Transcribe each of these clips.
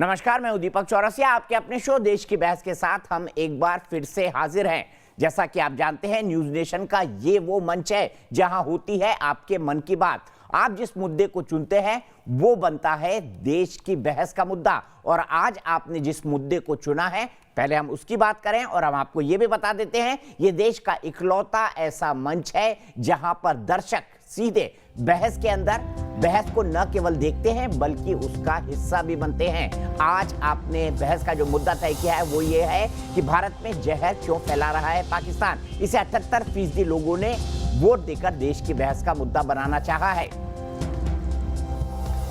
नमस्कार, मैं दीपक चौरसिया। आपके अपने शो देश की बहस के साथ हम एक बार फिर से हाजिर हैं। जैसा कि आप जानते हैं, न्यूज नेशन का ये वो मंच है जहां होती है आपके मन की बात। आप जिस मुद्दे को चुनते हैं वो बनता है देश की बहस का मुद्दा। और आज आपने जिस मुद्दे को चुना है, पहले हम उसकी बात करें और हम आपको ये भी बता देते हैं, ये देश का इकलौता ऐसा मंच है जहां पर दर्शक सीधे बहस के अंदर बहस को न केवल देखते हैं बल्कि उसका हिस्सा भी बनते हैं। आज आपने बहस का जो मुद्दा तय किया है वो ये है कि भारत में जहर क्यों फैला रहा है पाकिस्तान। इसे 78% लोगों ने वोट देकर देश की बहस का मुद्दा बनाना चाहा है।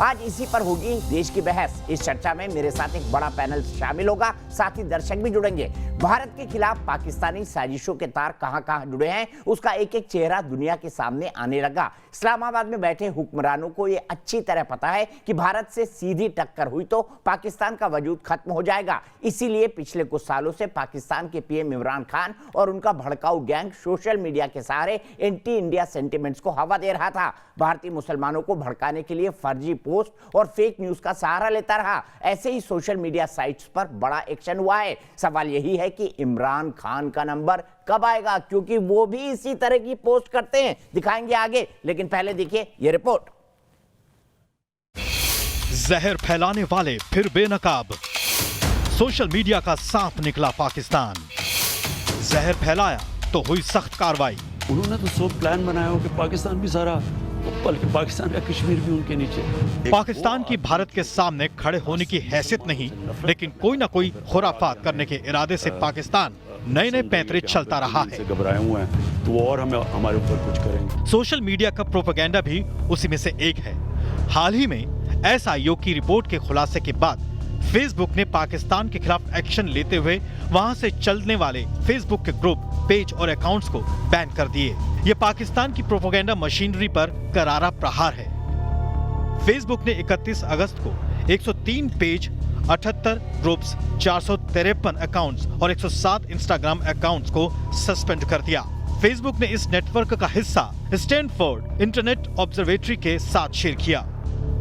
आज इसी पर होगी देश की बहस। इस चर्चा में मेरे साथ एक बड़ा पैनल शामिल होगा, साथ ही दर्शक भी जुड़ेंगे। भारत के खिलाफ पाकिस्तानी साजिशों के तार कहां-कहां जुड़े हैं, उसका एक एक चेहरा दुनिया के सामने आने लगा। इस्लामाबाद में बैठे हुक्मरानों को यह अच्छी तरह पता है कि भारत से सीधी टक्कर हुई तो पाकिस्तान का वजूद खत्म हो जाएगा। इसीलिए पिछले कुछ सालों से पाकिस्तान के पीएम इमरान खान और उनका भड़काऊ गैंग सोशल मीडिया के सहारे एंटी इंडिया सेंटिमेंट्स को हवा दे रहा था। भारतीय मुसलमानों को भड़काने के लिए फर्जी पोस्ट और फेक न्यूज का सहारा लेता रहा। ऐसे ही सोशल मीडिया साइट्स पर बड़ा एक्शन हुआ है। सवाल यही है कि इमरान खान का नंबर कब आएगा, क्योंकि वो भी इसी तरह की पोस्ट करते हैं। दिखाएंगे आगे, लेकिन पहले देखिए ये रिपोर्ट। जहर फैलाने वाले फिर बेनकाब, सोशल मीडिया का सांप निकला पाकिस्तान। जहर फैलाया तो हुई सख्त कार्रवाई। उन्होंने तो सब प्लान बनाया हो कि पाकिस्तान भी सारा, बल्कि पाकिस्तान का कश्मीर भी उनके नीचे। पाकिस्तान की भारत के सामने खड़े होने की हैसियत नहीं, लेकिन कोई ना कोई खुराफात करने के इरादे से पाकिस्तान नए नए पैंतरे चलता रहा है। घबराए हुए हैं तो वो और हमें हमारे ऊपर कुछ करेंगे। सोशल मीडिया का प्रोपेगेंडा भी उसी में से एक है। हाल ही में एसआईओ की रिपोर्ट के खुलासे के बाद फेसबुक ने पाकिस्तान के खिलाफ एक्शन लेते हुए वहां से चलने वाले फेसबुक के ग्रुप, पेज और अकाउंट्स को बैन कर दिए। ये पाकिस्तान की प्रोपेगेंडा मशीनरी पर करारा प्रहार है। फेसबुक ने 31 अगस्त को 103 पेज, 78 ग्रुप्स, 453 अकाउंट्स और 107 इंस्टाग्राम अकाउंट्स को सस्पेंड कर दिया। फेसबुक ने इस नेटवर्क का हिस्सा स्टैनफोर्ड इंटरनेट ऑब्जर्वेटरी के साथ शेयर किया।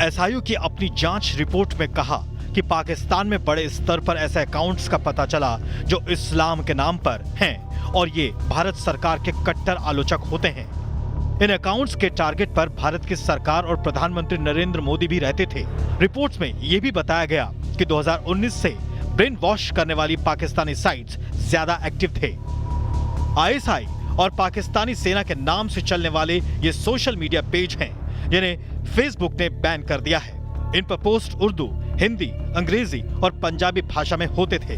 एसआईओ की अपनी जांच रिपोर्ट में कहा कि पाकिस्तान में बड़े स्तर पर ऐसे अकाउंट्स का पता चला जो इस्लाम के नाम पर हैं और ये भारत सरकार के कट्टर आलोचक होते हैं। इन अकाउंट्स के टारगेट पर भारत की सरकार और प्रधानमंत्री नरेंद्र मोदी भी रहते थे। रिपोर्ट्स में यह भी बताया गया कि 2019 से ब्रेन वॉश करने वाली पाकिस्तानी साइट्स ज्यादा एक्टिव थे। आईएसआई और पाकिस्तानी सेना के नाम से चलने वाले ये सोशल मीडिया पेज हैं जिन्हें फेसबुक ने बैन कर दिया है। इन पर पोस्ट उर्दू, हिंदी, अंग्रेजी और पंजाबी भाषा में होते थे।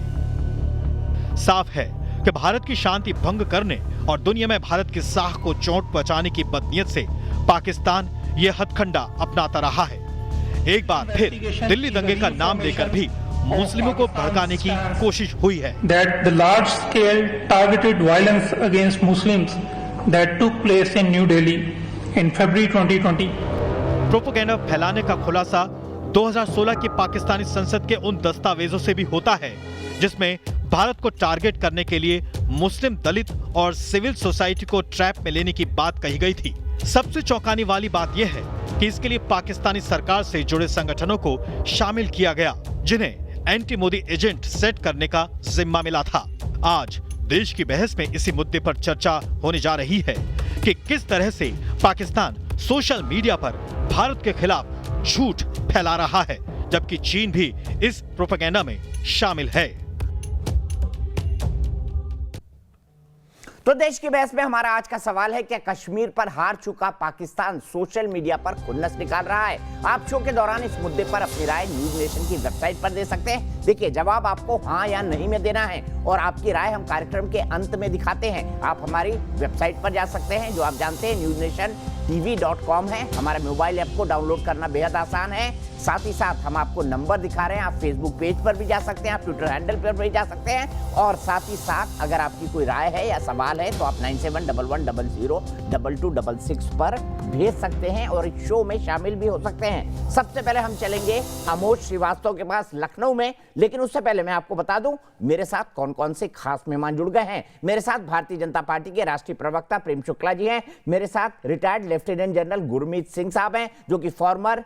साफ है कि भारत की शांति भंग करने और दुनिया में भारत की साख को चोट पहुंचाने की बदनीयत से पाकिस्तान ये हथकंडा अपनाता रहा है। एक बार फिर दिल्ली दंगे का नाम लेकर भी मुस्लिमों को भड़काने की कोशिश हुई है। That the large scale targeted violence against Muslims that took place in New Delhi in February 2020. Propaganda फैलाने का खुलासा 2016 की पाकिस्तानी संसद के उन दस्तावेजों से भी होता है जिसमें भारत को टारगेट करने के लिए मुस्लिम, दलित और सिविल सोसाइटी को ट्रैप में लेने की बात कही गई थी। सबसे चौंकाने वाली बात यह है कि इसके लिए पाकिस्तानी सरकार से जुड़े संगठनों को शामिल किया गया जिन्हें एंटी मोदी एजेंट सेट करने का जिम्मा मिला था। आज देश की बहस में इसी मुद्दे पर चर्चा होने जा रही है कि किस तरह से पाकिस्तान सोशल मीडिया पर भारत के खिलाफ झूठ फैला रहा है, जबकि चीन भी इस प्रोपेगेंडा में शामिल है। तो देश की बहस में हमारा आज का सवाल है, क्या कश्मीर पर हार चुका पाकिस्तान सोशल मीडिया पर खुन्नस निकाल रहा है? आप शो के दौरान इस मुद्दे पर अपनी राय न्यूज नेशन की वेबसाइट पर दे सकते हैं। देखिए, जवाब आपको हाँ या नहीं में देना है और आपकी राय हम कार्यक्रम के अंत में दिखाते हैं। आप हमारी वेबसाइट पर जा सकते हैं, जो आप जानते हैं newsnationtv.com है। हमारे मोबाइल ऐप को डाउनलोड करना बेहद आसान है। साथ ही साथ हम आपको नंबर दिखा रहे हैं। आप फेसबुक पेज पर भी जा सकते हैं, आप ट्विटर हैंडल पर भी जा सकते हैं। और साथ ही साथ अगर आपकी कोई राय है या सवाल है तो आप 9711002266 पर भेज सकते हैं और इस शो में शामिल भी हो सकते हैं। सबसे पहले हम चलेंगे अमोद श्रीवास्तव के पास लखनऊ में, लेकिन उससे पहले मैं आपको बता दूं मेरे साथ कौन कौन से खास मेहमान जुड़ गए हैं। मेरे साथ भारतीय जनता पार्टी के राष्ट्रीय प्रवक्ता प्रेम शुक्ला जी हैं। मेरे साथ retired lieutenant general Gurmeet Singh साहब हैं, जो कि farmer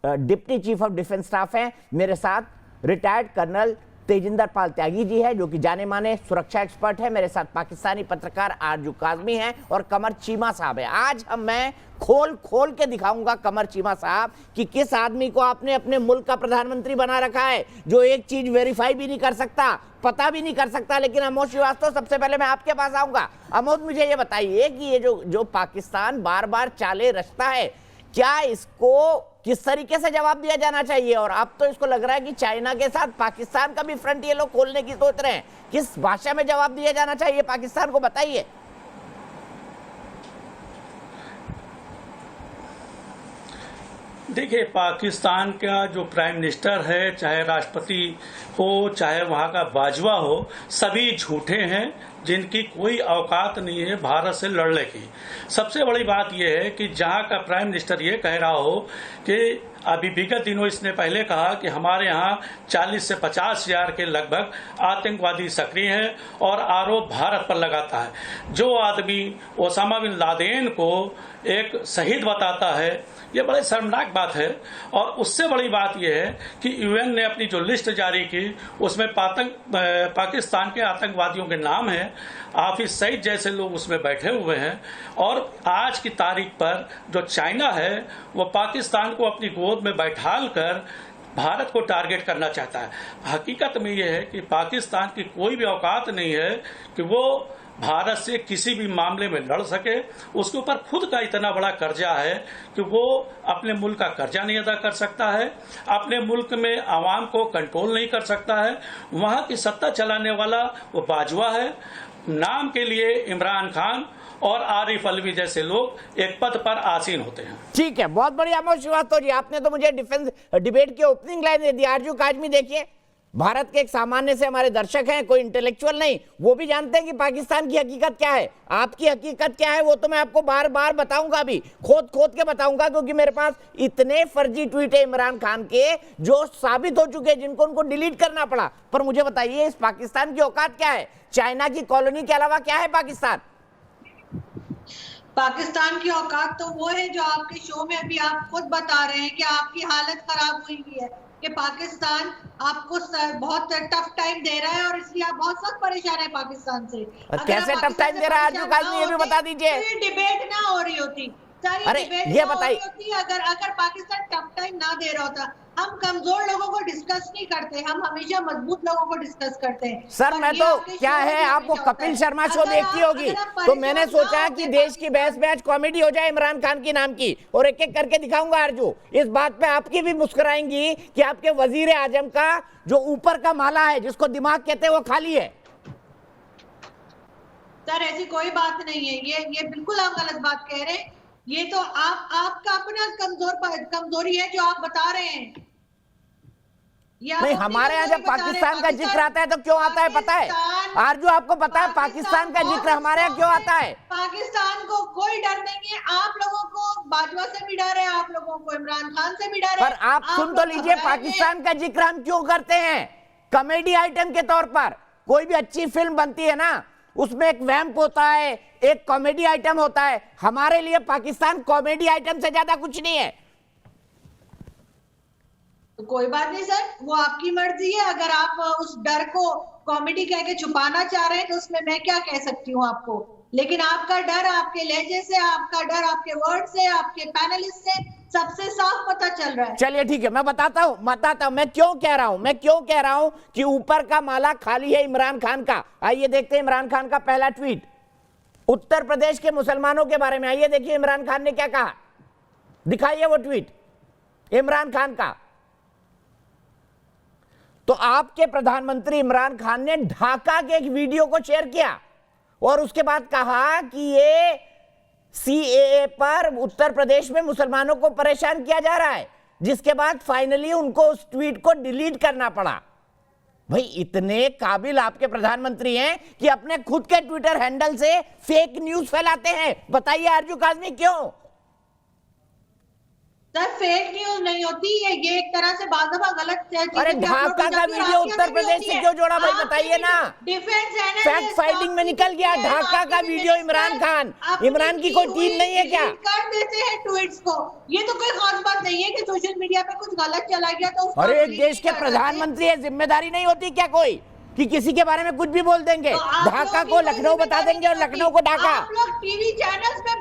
deputy chief of defence staff हैं। मेरे साथ रिटायर्ड कर्नल तेजिंदर पाल त्यागी जी है, जो कि जाने माने सुरक्षा एक्सपर्ट है। मेरे साथ पाकिस्तानी पत्रकार आरजू काजमी हैं और कमर चीमा साहब है। आज मैं खोल के दिखाऊंगा कमर चीमा साहब कि किस आदमी को आपने अपने मुल्क का प्रधानमंत्री बना रखा है, जो एक चीज वेरीफाई भी नहीं कर सकता, पता भी नहीं कर सकता। लेकिन अमोद श्रीवास्तव, सबसे पहले मैं आपके पास आऊंगा। अमोद, मुझे ये बताइए कि ये जो पाकिस्तान बार बार चाले रचता है, क्या इसको किस तरीके से जवाब दिया जाना चाहिए? और अब तो इसको लग रहा है कि चाइना के साथ पाकिस्तान का भी फ्रंट ये लोग खोलने की सोच रहे हैं। किस भाषा में जवाब दिया जाना चाहिए पाकिस्तान को, बताइए। देखिए, पाकिस्तान का जो प्राइम मिनिस्टर है, चाहे राष्ट्रपति हो, चाहे वहाँ का बाजवा हो, सभी झूठे हैं, जिनकी कोई औकात नहीं है भारत से लड़ने की। सबसे बड़ी बात यह है कि जहाँ का प्राइम मिनिस्टर ये कह रहा हो कि अभी विगत दिनों इसने पहले कहा कि हमारे यहाँ 40 से 50 हजार के लगभग आतंकवादी सक्रिय हैं और आरोप भारत पर लगाता है। जो आदमी ओसामा बिन लादेन को एक शहीद बताता है, ये बड़े शर्मनाक बात है। और उससे बड़ी बात यह है कि यूएन ने अपनी जो लिस्ट जारी की, उसमें पाकिस्तान के आतंकवादियों के नाम हैं। हाफिज सईद जैसे लोग उसमें बैठे हुए हैं। और आज की तारीख पर जो चाइना है, वो पाकिस्तान को अपनी गोद में बैठाल कर भारत को टारगेट करना चाहता है। हकीकत में यह है कि पाकिस्तान की कोई भी औकात नहीं है कि वो भारत से किसी भी मामले में लड़ सके। उसके ऊपर खुद का इतना बड़ा कर्जा है कि वो अपने मुल्क का कर्जा नहीं अदा कर सकता है, अपने मुल्क में आवाम को कंट्रोल नहीं कर सकता है। वहाँ की सत्ता चलाने वाला वो बाजवा है। नाम के लिए इमरान खान और आरिफ अलवी जैसे लोग एक पद पर आसीन होते हैं। ठीक है, बहुत बढ़िया अमोद श्रीवास्तव जी, आपने तो मुझे डिफेंस डिबेट की ओपनिंग लाइन दे दी। आरजू काजमी, देखिए, भारत के एक सामान्य से हमारे दर्शक हैं, कोई इंटेलेक्चुअल नहीं, वो भी जानते हैं कि पाकिस्तान की हकीकत क्या है। आपकी हकीकत क्या है वो तो मैं आपको बार बार बताऊंगा, भी खोद के बताऊंगा, क्योंकि मेरे पास इतने फर्जी ट्वीट है इमरान खान के जो साबित हो चुके हैं, जिनको उनको डिलीट करना पड़ा। पर मुझे बताइए, इस पाकिस्तान की औकात क्या है? चाइना की कॉलोनी के अलावा क्या है पाकिस्तान? पाकिस्तान की औकात तो वो है जो आपके शो में अभी आप खुद बता रहे हैं कि आपकी हालत खराब हुई है, कि पाकिस्तान आपको बहुत टफ टाइम दे रहा है और इसलिए आप बहुत सख्त परेशान है पाकिस्तान से। कैसे टफ टाइम दे रहा है आरजू काजमी, ये भी बता दीजिए। तो ये डिबेट ना हो रही होती, अरे ये बताइए, अगर पाकिस्तान टफ टाइम ना दे रहा होता। हम कमजोर लोगों को डिस्कस नहीं करते, हम हमेशा मजबूत लोगों को डिस्कस करते हैं। सर मैं तो क्या है, आपको कपिल शर्मा शो देखती होगी, तो मैंने सोचा कि देश की बहस में आज कॉमेडी हो जाए इमरान खान की नाम की, और एक एक करके दिखाऊंगा आरजू। इस बात पे आपकी भी मुस्कुराएंगी कि आपके वजीर आजम का जो ऊपर का माला है, जिसको दिमाग कहते हैं, वो खाली है। सर ऐसी कोई बात नहीं है, ये बिल्कुल आप गलत बात कह रहे हैं। ये तो आपका अपना कमजोरी है जो आप बता रहे हैं। नहीं, हमारे यहाँ जब पाकिस्तान का जिक्र आता है तो क्यों आता है पता है आरजू? आपको पता है पाकिस्तान का जिक्र हमारे यहाँ क्यों आता है? पाकिस्तान को कोई डर नहीं है। आप लोगों को बाजवा से भी डर है, आप लोगों को इमरान खान से भी डर है। पर आप सुन तो लीजिए, पाकिस्तान का जिक्र हम क्यों करते हैं? कॉमेडी आइटम के तौर पर। कोई भी अच्छी फिल्म बनती है ना, उसमें एक वैम्प होता है, एक कॉमेडी आइटम होता है। हमारे लिए पाकिस्तान कॉमेडी आइटम से ज्यादा कुछ नहीं है। तो कोई बात नहीं सर, वो आपकी मर्जी है। अगर आप उस डर को कॉमेडी कह के छुपाना चाह रहे हैं तो उसमें मैं क्या कह सकती हूँ आपको। लेकिन आपका डर आपके लहजे से, आपका डर आपके वर्ड से, आपके पैनलिस्ट से सबसे साफ पता चल रहा है। चलिए ठीक है, मैं बताता हूँ मैं क्यों कह रहा हूँ कि ऊपर का माला खाली है इमरान खान का। आइए देखते हैं इमरान खान का पहला ट्वीट उत्तर प्रदेश के मुसलमानों के बारे में। आइए देखिए इमरान खान ने क्या कहा, दिखाइए वो ट्वीट इमरान खान का। तो आपके प्रधानमंत्री इमरान खान ने ढाका के एक वीडियो को शेयर किया और उसके बाद कहा कि ये सीएए पर उत्तर प्रदेश में मुसलमानों को परेशान किया जा रहा है, जिसके बाद फाइनली उनको उस ट्वीट को डिलीट करना पड़ा। भाई इतने काबिल आपके प्रधानमंत्री हैं कि अपने खुद के ट्विटर हैंडल से फेक न्यूज फैलाते हैं। बताइए आरजू काजमी क्यों? सर फेक न्यूज नहीं होती ये एक तरह से बार दफा गलत चीजें अरे भी ढाका upload हो का जाती है और वीडियो आपके उत्तर अंदर भी प्रदेश होती से है। क्यों जोड़ा भाई, आपके बताइए ना। डिफेंस फैक्ट फाइंडिंग में निकल गया ढाका का वीडियो। इमरान खान, इमरान की कोई टीम नहीं है क्या? कर देते हैं ट्वीट्स को, ये तो कोई खास बात नहीं है कि सोशल मीडिया पे कुछ गलत चला गया तो उसको अरे आप एक delete देश के कर सकते। प्रधानमंत्री है, जिम्मेदारी नहीं होती क्या कोई कि किसी के बारे में कुछ भी बोल देंगे? तो आप ढाका लोगों को की लखनऊ कोई बता देंगे और जिम्मेदारी लखनऊ को ढाका। आप लोग टीवी चैनल्स पे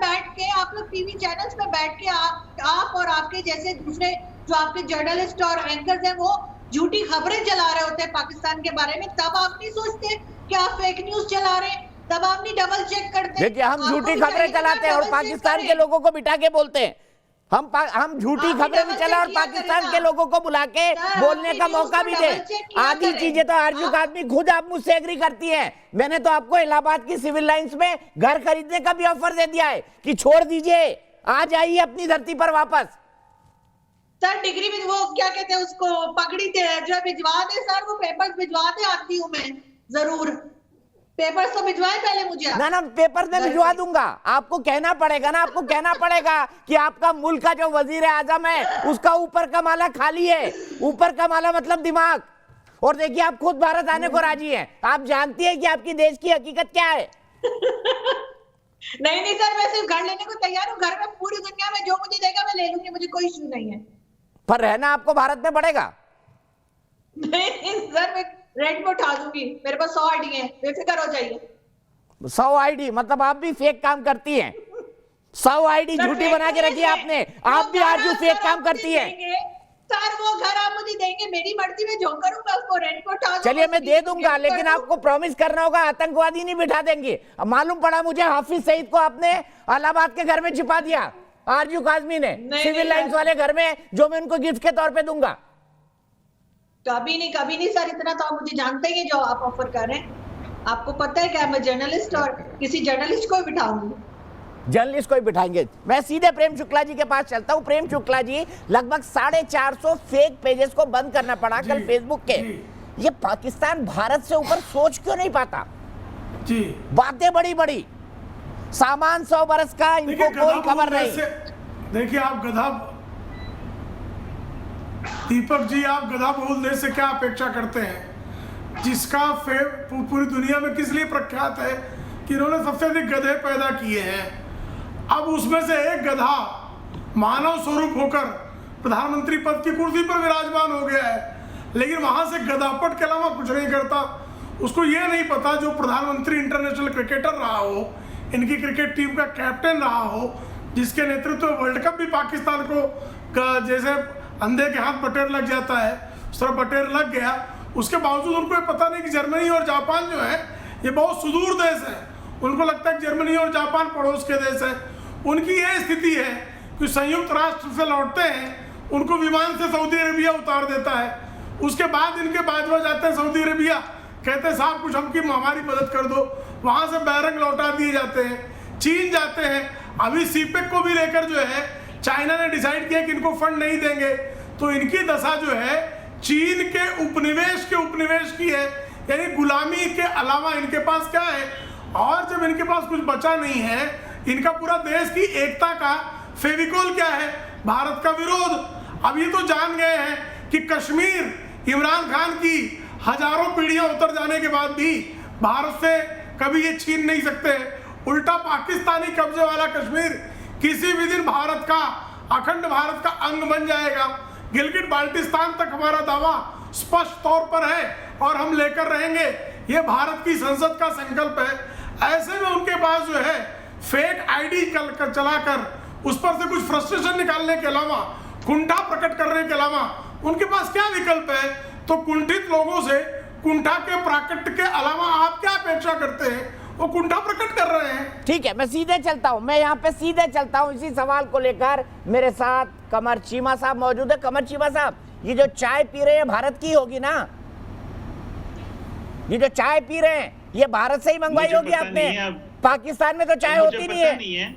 बैठ के आप और आपके जैसे दूसरे जो आपके जर्नलिस्ट और एंकर्स हैं वो झूठी खबरें चला रहे होते हैं पाकिस्तान के बारे में, तब आप नहीं सोचते कि आप फेक न्यूज चला रहे हैं, तब आप नहीं डबल चेक करते। देखिए हम आपको झूठी भी खबरें चाहिए कि चलाते हैं और double check पाकिस्तान करें। के लोगों को बिठा के बोलते हैं। हम झूठी आपने खबरें भी double चला check और किया पाकिस्तान करें के ना। लोगों को बुला के सर, बोलने आपकी का न्यूज़ मौका को भी double दे। check किया आधी करें। चीजें तो आरजू आदमी खुद आप मुझसे एग्री करती हैं। मैंने तो आपको इलाहाबाद की सिविल लाइंस में घर खरीदने का भी ऑफर दे दिया है कि छोड़ दीजिए, आ जाइए अपनी धरती पर वापस। सर डिग्री में वो क्या कहते हैं उसको पकड़ी जो भिजवा दे सर, वो पेपर्स भिजवा दे, आती हूँ मैं जरूर। पेपर्स तो भिजवाए पहले मुझे। ना पेपर में भिजवा दूंगा। आपको कहना पड़ेगा ना, आपको कहना पड़ेगा कि आपका मुल्क का जो वजीर आजम है उसका ऊपर का माला खाली है। ऊपर का माला मतलब दिमाग। और देखिए आप खुद भारत आने को राजी हैं। आप जानती है कि आपकी देश की हकीकत क्या है। नहीं सर, मैं सिर्फ घर लेने को तैयार हूँ। घर में पूरी दुनिया में जो मुझे देगा मैं ले लूंगी, मुझे कोई इश्यू नहीं है। पर रहना आपको भारत में पड़ेगा। नहीं सर, मैं रेंट पे उठा दूंगी, मेरे पास 100 आईडी है, बेफिक्र हो जाइए। 100 आईडी मतलब आप भी फेक काम करती हैं। 100 आईडी झूठी बना के रखी है आपने। आप भी आज फेक काम करती हैं। सर वो घर आप मुझे देंगे, मेरी मर्जी में जो करूंगा उसको रेंट पे उठा दूंगा। चलिए मैं दे दूंगा, लेकिन आपको प्रॉमिस करना होगा आतंकवादी नहीं बिठा देंगे। अब मालूम पड़ा मुझे हाफिज सईद को आपने इलाहाबाद के घर में छिपा दिया, आरजू काजमी ने, सिविल लाइंस वाले घर में, जो मैं उनको गिफ्ट के तौर पे दूंगा। कभी नहीं सर, इतना तो आप मुझे जानते ही हैं जो आप ऑफर कर रहे हैं। आपको पता है क्या मैं जर्नलिस्ट और किसी जर्नलिस्ट को बिठाऊंगी। जर्नलिस्ट को ही बिठाएंगे। मैं सीधे प्रेम शुक्ला जी के पास चलता हूं। प्रेम शुक्ला जी, लगभग 450 फेक पेजेस को बंद करना पड़ा कल फेसबुक के। ये पाकिस्तान भारत से ऊपर सोच क्यों नहीं पाता? जी बातें बड़ी बड़ी, सामान 100 बरस का, इनको कोई खबर नहीं। देखिए आप गधा, दीपक जी आप गधा बोलने से क्या अपेक्षा करते हैं, जिसका पूरी दुनिया में किस लिए प्रख्यात है कि इन्होंने सबसे अधिक गधे पैदा किए हैं। अब उसमें से एक गधा मानव स्वरूप होकर प्रधानमंत्री पद की कुर्सी पर विराजमान हो गया है, लेकिन वहां से गधापट के अलावा कुछ नहीं करता। उसको ये नहीं पता जो प्रधानमंत्री इंटरनेशनल क्रिकेटर रहा हो, इनकी क्रिकेट टीम का कैप्टन रहा हो, जिसके नेतृत्व में वर्ल्ड कप भी पाकिस्तान को जैसे अंधे के हाथ बटेर लग जाता है उस तरह बटेर लग गया, उसके बावजूद उनको ये पता नहीं कि जर्मनी और जापान जो है ये बहुत सुदूर देश है। उनको लगता है कि जर्मनी और जापान पड़ोस के देश है। उनकी ये स्थिति है कि संयुक्त राष्ट्र से लौटते हैं, उनको विमान से सऊदी अरेबिया उतार देता है। उसके बाद इनके बाजवा जाते हैं सऊदी अरेबिया, कहते हैं साहब कुछ हमारी मदद कर दो, वहां से बैरंग लौटा दिए जाते हैं। चीन जाते हैं, अभी सीपेक को भी लेकर जो है चाइना ने डिसाइड किया कि इनको फंड नहीं देंगे, तो इनकी दशा जो है चीन के उपनिवेश की है, यानी गुलामी के अलावा इनके पास क्या है। और जब इनके पास कुछ बचा नहीं है, इनका पूरा देश की एकता का फेविकोल क्या है, भारत का विरोध। अब ये तो जान गए हैं कि कश्मीर इमरान खान की हजारों पीढ़ियां उतर जाने के बाद भी भारत से कभी ये छीन नहीं सकते। उल्टा पाकिस्तानी कब्जे वाला कश्मीर किसी भी दिन भारत का, अखंड भारत का अंग बन जाएगा। गिलगिट बाल्टिस्तान तक हमारा दावा स्पष्ट तौर पर है और हम लेकर रहेंगे। ये भारत की संसद का संकल्प है। ऐसे में उनके पास जो है फेक आईडी चलाकर उस पर से कुछ फ्रस्ट्रेशन निकालने के अलावा, कुंठा प्रकट करने के अलावा उनके पास क्या विकल्प है। तो कुंठित लोगों से कुंठा के प्राकट्य के अलावा आप क्या अपेक्षा करते हैं? वो कुंठा प्रकट कर रहे हैं। ठीक है, मैं सीधे चलता हूं, मैं यहाँ पे सीधे चलता हूं इसी सवाल को लेकर। मेरे साथ कमर चीमा साहब मौजूद है। कमर चीमा साहब, ये जो चाय पी रहे हैं भारत की होगी ना? ये जो चाय पी रहे हैं ये भारत से ही मंगवाई होगी आपने? पाकिस्तान में तो चाय होती नहीं है।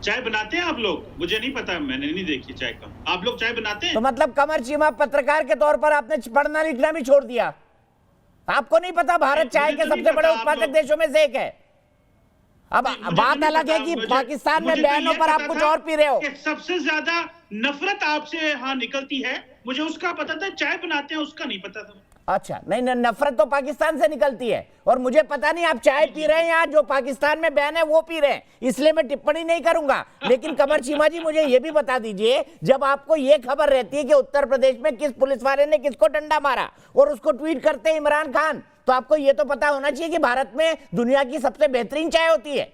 चाय बनाते हैं आप लोग? मुझे नहीं पता, मैंने नहीं देखी चाय का। आप लोग चाय बनाते हैं? तो मतलब कमर चीमा पत्रकार के तौर पर आपने पढ़ना लिखना भी छोड़ दिया? आपको नहीं पता भारत चाय के सबसे बड़े उत्पादक देशों में से एक है? अब बात अलग है कि पाकिस्तान में बहनों पर आप कुछ और पी रहे हो। सबसे ज्यादा नफरत आपसे हाँ निकलती है, मुझे उसका पता था, चाय बनाते हैं उसका नहीं पता था। अच्छा, नहीं नफरत तो पाकिस्तान से निकलती है, और मुझे पता नहीं आप चाय पी रहे हैं या जो पाकिस्तान में बहन है वो पी रहे हैं, इसलिए मैं टिप्पणी नहीं करूंगा। लेकिन कमर चीमा जी, मुझे ये भी बता दीजिए, जब आपको ये खबर रहती है कि उत्तर प्रदेश में किस पुलिस वाले ने किसको डंडा मारा और उसको ट्वीट करते हैं इमरान खान, तो आपको ये तो पता होना चाहिए कि भारत में दुनिया की सबसे बेहतरीन चाय होती है।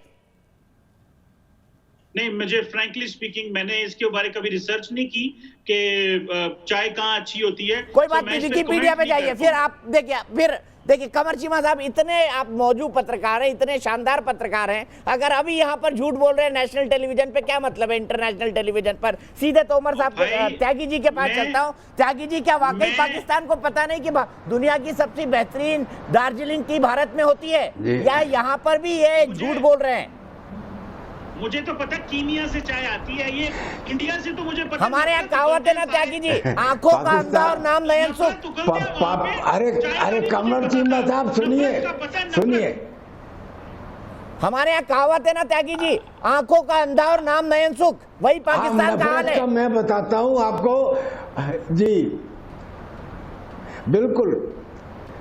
नहीं, मुझे फ्रैंकली स्पीकिंग मैंने इसके बारे कभी रिसर्च नहीं की कि चाय कहाँ अच्छी होती है। कोई बात नहीं, विकिपीडिया पे जाइए, फिर आप देखिए कमर चीमा साहब, इतने आप मौजूद पत्रकार हैं, इतने शानदार पत्रकार हैं, अगर अभी यहाँ पर झूठ बोल रहे हैं नेशनल टेलीविजन पे, क्या मतलब है इंटरनेशनल टेलीविजन पर? सीधे तोमर साहब त्यागी जी के पास चलता हूँ। त्यागी जी, क्या वाकई पाकिस्तान को पता नहीं कि दुनिया की सबसे बेहतरीन दार्जिलिंग टी भारत में होती है, या यहाँ पर भी ये झूठ बोल रहे हैं? मुझे तो पता कीनिया से चाय आती है, ये इंडिया से तो मुझे पता। हमारे यहाँ कहावत है ना त्यागी जी, आंखों का अंधा और नाम नयन सुख। अरे कमर चीमा साहब सुनिए, हमारे यहाँ कहावत है ना त्यागी जी, आंखों का अंधा और नाम नयन सुख, वही पाकिस्तान का हाल है। मैं बताता हूँ आपको जी,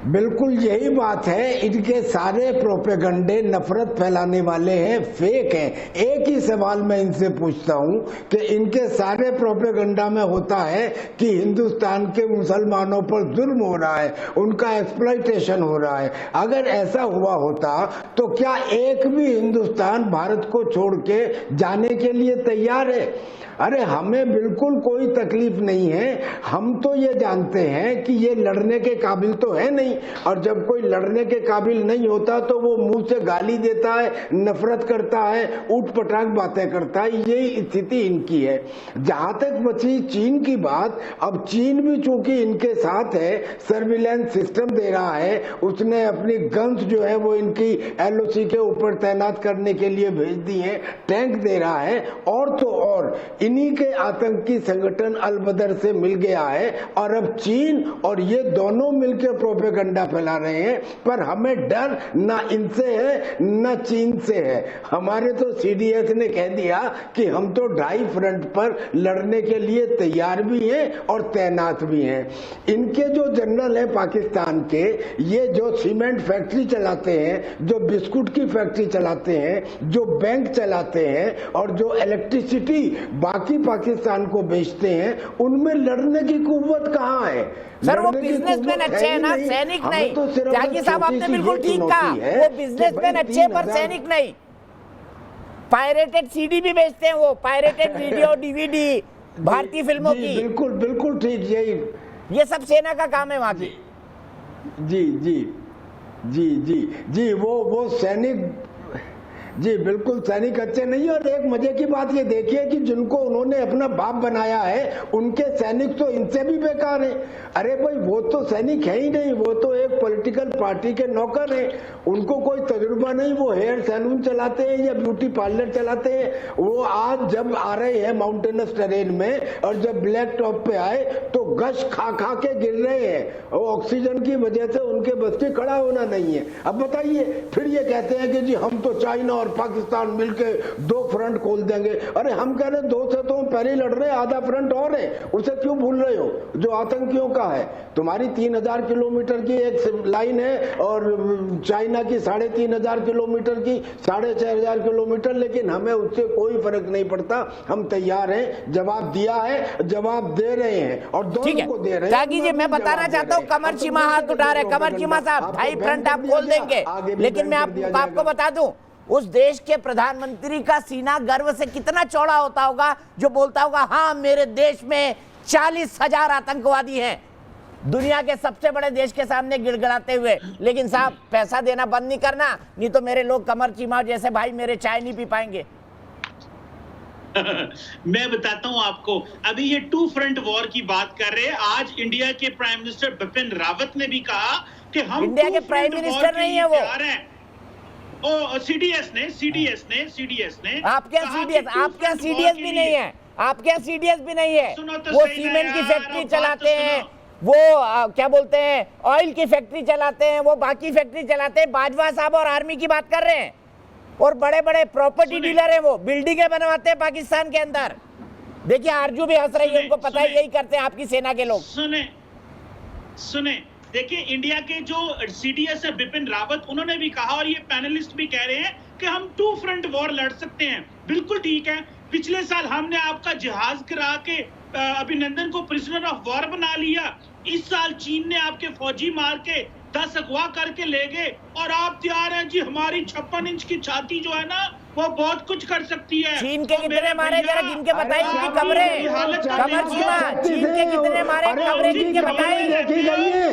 बिल्कुल यही बात है। इनके सारे प्रोपेगंडे नफरत फैलाने वाले हैं, फेक हैं। एक ही सवाल मैं इनसे पूछता हूं कि इनके सारे प्रोपेगंडा में होता है कि हिंदुस्तान के मुसलमानों पर जुल्म हो रहा है, उनका एक्सप्लॉइटेशन हो रहा है। अगर ऐसा हुआ होता तो क्या एक भी हिंदुस्तान भारत को छोड़ के जाने के लिए तैयार है? अरे हमें बिल्कुल कोई तकलीफ नहीं है। हम तो ये जानते हैं कि ये लड़ने के काबिल तो है नहीं, और जब कोई लड़ने के काबिल नहीं होता तो वो मुंह से गाली देता है, नफरत करता है, ऊट पटांग बातें करता है। यही स्थिति इनकी है। जहां तक बची चीन की बात, अब चीन भी चूंकि इनके साथ है, सर्विलेंस सिस्टम दे रहा है, उसने अपनी गन्स जो है वो इनकी LOC के ऊपर तैनात करने के लिए भेज दी है, टैंक दे रहा है, और तो और इन्हीं के आतंकी संगठन अल-बदर से मिल गया है, और अब चीन और ये दोनों मिलकर प्रोपेगंडा फैला रहे हैं। पर हमें डर ना इनसे है ना चीन से है। हमारे तो CDS ने कह दिया कि हम तो 2 फ्रंट पर लड़ने के लिए तैयार भी हैं और तैनात भी हैं। इनके जो जनरल है पाकिस्तान के, ये जो सीमेंट फैक्ट्री चलाते हैं, जो बिस्कुट की फैक्ट्री चलाते हैं, जो बैंक चलाते हैं, और जो इलेक्ट्रिसिटी बाकी पाकिस्तान को बेचते हैं, उनमें लड़ने की कुव्वत कहाँ है? सर वो बिजनेसमैन अच्छे हैं ना, सैनिक नहीं। त्यागी साहब आपने बिल्कुल ठीक कहा, वो बिजनेसमैन अच्छे पर सैनिक नहीं। पायरेटेड CD भी बेचते हैं, वो पायरेटेड वीडियो DVD भारतीय फिल्मों की। बिल्कुल ठीक, यही ये सब सेना का काम है वहां की। जी वो सैनिक, जी बिल्कुल सैनिक अच्छे नहीं। और एक मजे की बात ये देखिए कि जिनको उन्होंने अपना बाप बनाया है, उनके सैनिक तो इनसे भी बेकार है। अरे भाई वो तो सैनिक है ही नहीं, वो तो एक पॉलिटिकल पार्टी के नौकर है, उनको कोई तजुर्बा नहीं। वो हेयर सैलून चलाते हैं या ब्यूटी पार्लर चलाते हैं। वो आज जब आ रहे हैं माउंटेनस टेरेन में, और जब ब्लैक टॉप पे आए तो गश खा के गिर रहे हैं, और ऑक्सीजन की वजह से उनके बस के खड़ा होना नहीं है। अब बताइए, फिर ये कहते हैं कि जी हम तो चाइना और पाकिस्तान मिलके 2 फ्रंट खोल देंगे। अरे हम कह रहे 2 से तो हम पहले लड़ रहे हैं, आधा फ्रंट और है, उसे क्यों भूल रहे हो, जो आतंकियों का है। तुम्हारी 3000 किलोमीटर की एक लाइन है, और चाइना की 3500 किलोमीटर की 6500 किलोमीटर, लेकिन हमें उससे कोई फर्क नहीं पड़ता। हम तैयार हैं, जवाब दिया है, जवाब दे रहे हैं, और दोनों को दे रहे हैं। त्यागी जी मैं बताना चाहता हूँ, कमर चीमा हाथ उठा रहे। कमर चीमा साहब 2 फ्रंट आप खोल देंगे, लेकिन मैं आपको बता दूं, उस देश के प्रधानमंत्री का सीना गर्व से कितना चौड़ा होता होगा, जो बोलता होगा हाँ मेरे देश में 40,000 आतंकवादी हैं, दुनिया के सबसे बड़े देश के सामने गिड़गिड़ाते हुए। लेकिन साहब पैसा देना बंद नहीं करना, नहीं तो मेरे लोग कमर चीमा जैसे भाई मेरे चाय नहीं पी पाएंगे। मैं बताता हूं आपको, अभी ये 2 फ्रंट वॉर की बात कर रहे हैं। आज इंडिया के प्राइम मिनिस्टर बिपिन रावत ने भी कहा कि हम इंडिया के प्राइम मिनिस्टर नहीं है वो, CDS ने आपके यहाँ CDS भी नहीं है, आपके यहाँ CDS भी नहीं है। वो सीमेंट की फैक्ट्री चलाते हैं, वो क्या बोलते हैं ऑयल की फैक्ट्री चलाते हैं, वो बाकी फैक्ट्री चलाते हैं। बाजवा साहब और आर्मी की बात कर रहे हैं। और बड़े बड़े प्रॉपर्टी डीलर है, वो बिल्डिंगें बनवाते हैं पाकिस्तान के अंदर। देखिए आरजू भी हंस रही है, उनको पता है यही करते हैं आपकी सेना के लोग। सुने देखिए, इंडिया के जो सीडीएस है बिपिन रावत, उन्होंने भी कहा और ये पैनलिस्ट भी कह रहे हैं कि हम 2 फ्रंट वॉर लड़ सकते हैं। बिल्कुल ठीक है, पिछले साल हमने आपका जहाज गिरा के अभिनंदन को प्रिजनर ऑफ वॉर बना लिया। इस साल चीन ने आपके फौजी मार के 10 अगवा करके ले गए और आप तैयार हैं जी हमारी 56 इंच की छाती जो है ना वो बहुत कुछ कर सकती है। चीन के कितने मारे जरा गिन के बताइए उनकी खबरें। कमर चीमा, चीन के कितने मारे खबरें गिन के बताइए। देखी गई है।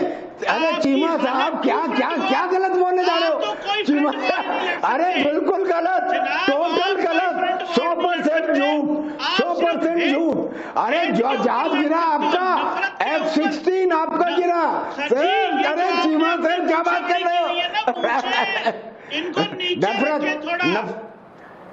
अरे चीमा साहब क्या क्या क्या गलत बोलने जा रहे हो चीमा? अरे बिल्कुल गलत, टोटल गलत, 100% झूठ, 100% झूठ। अरे जो जहाज गिरा आपका F-16 आपका गिरा। अरे चीमा सर क्या बात कर रहे हो? नफरत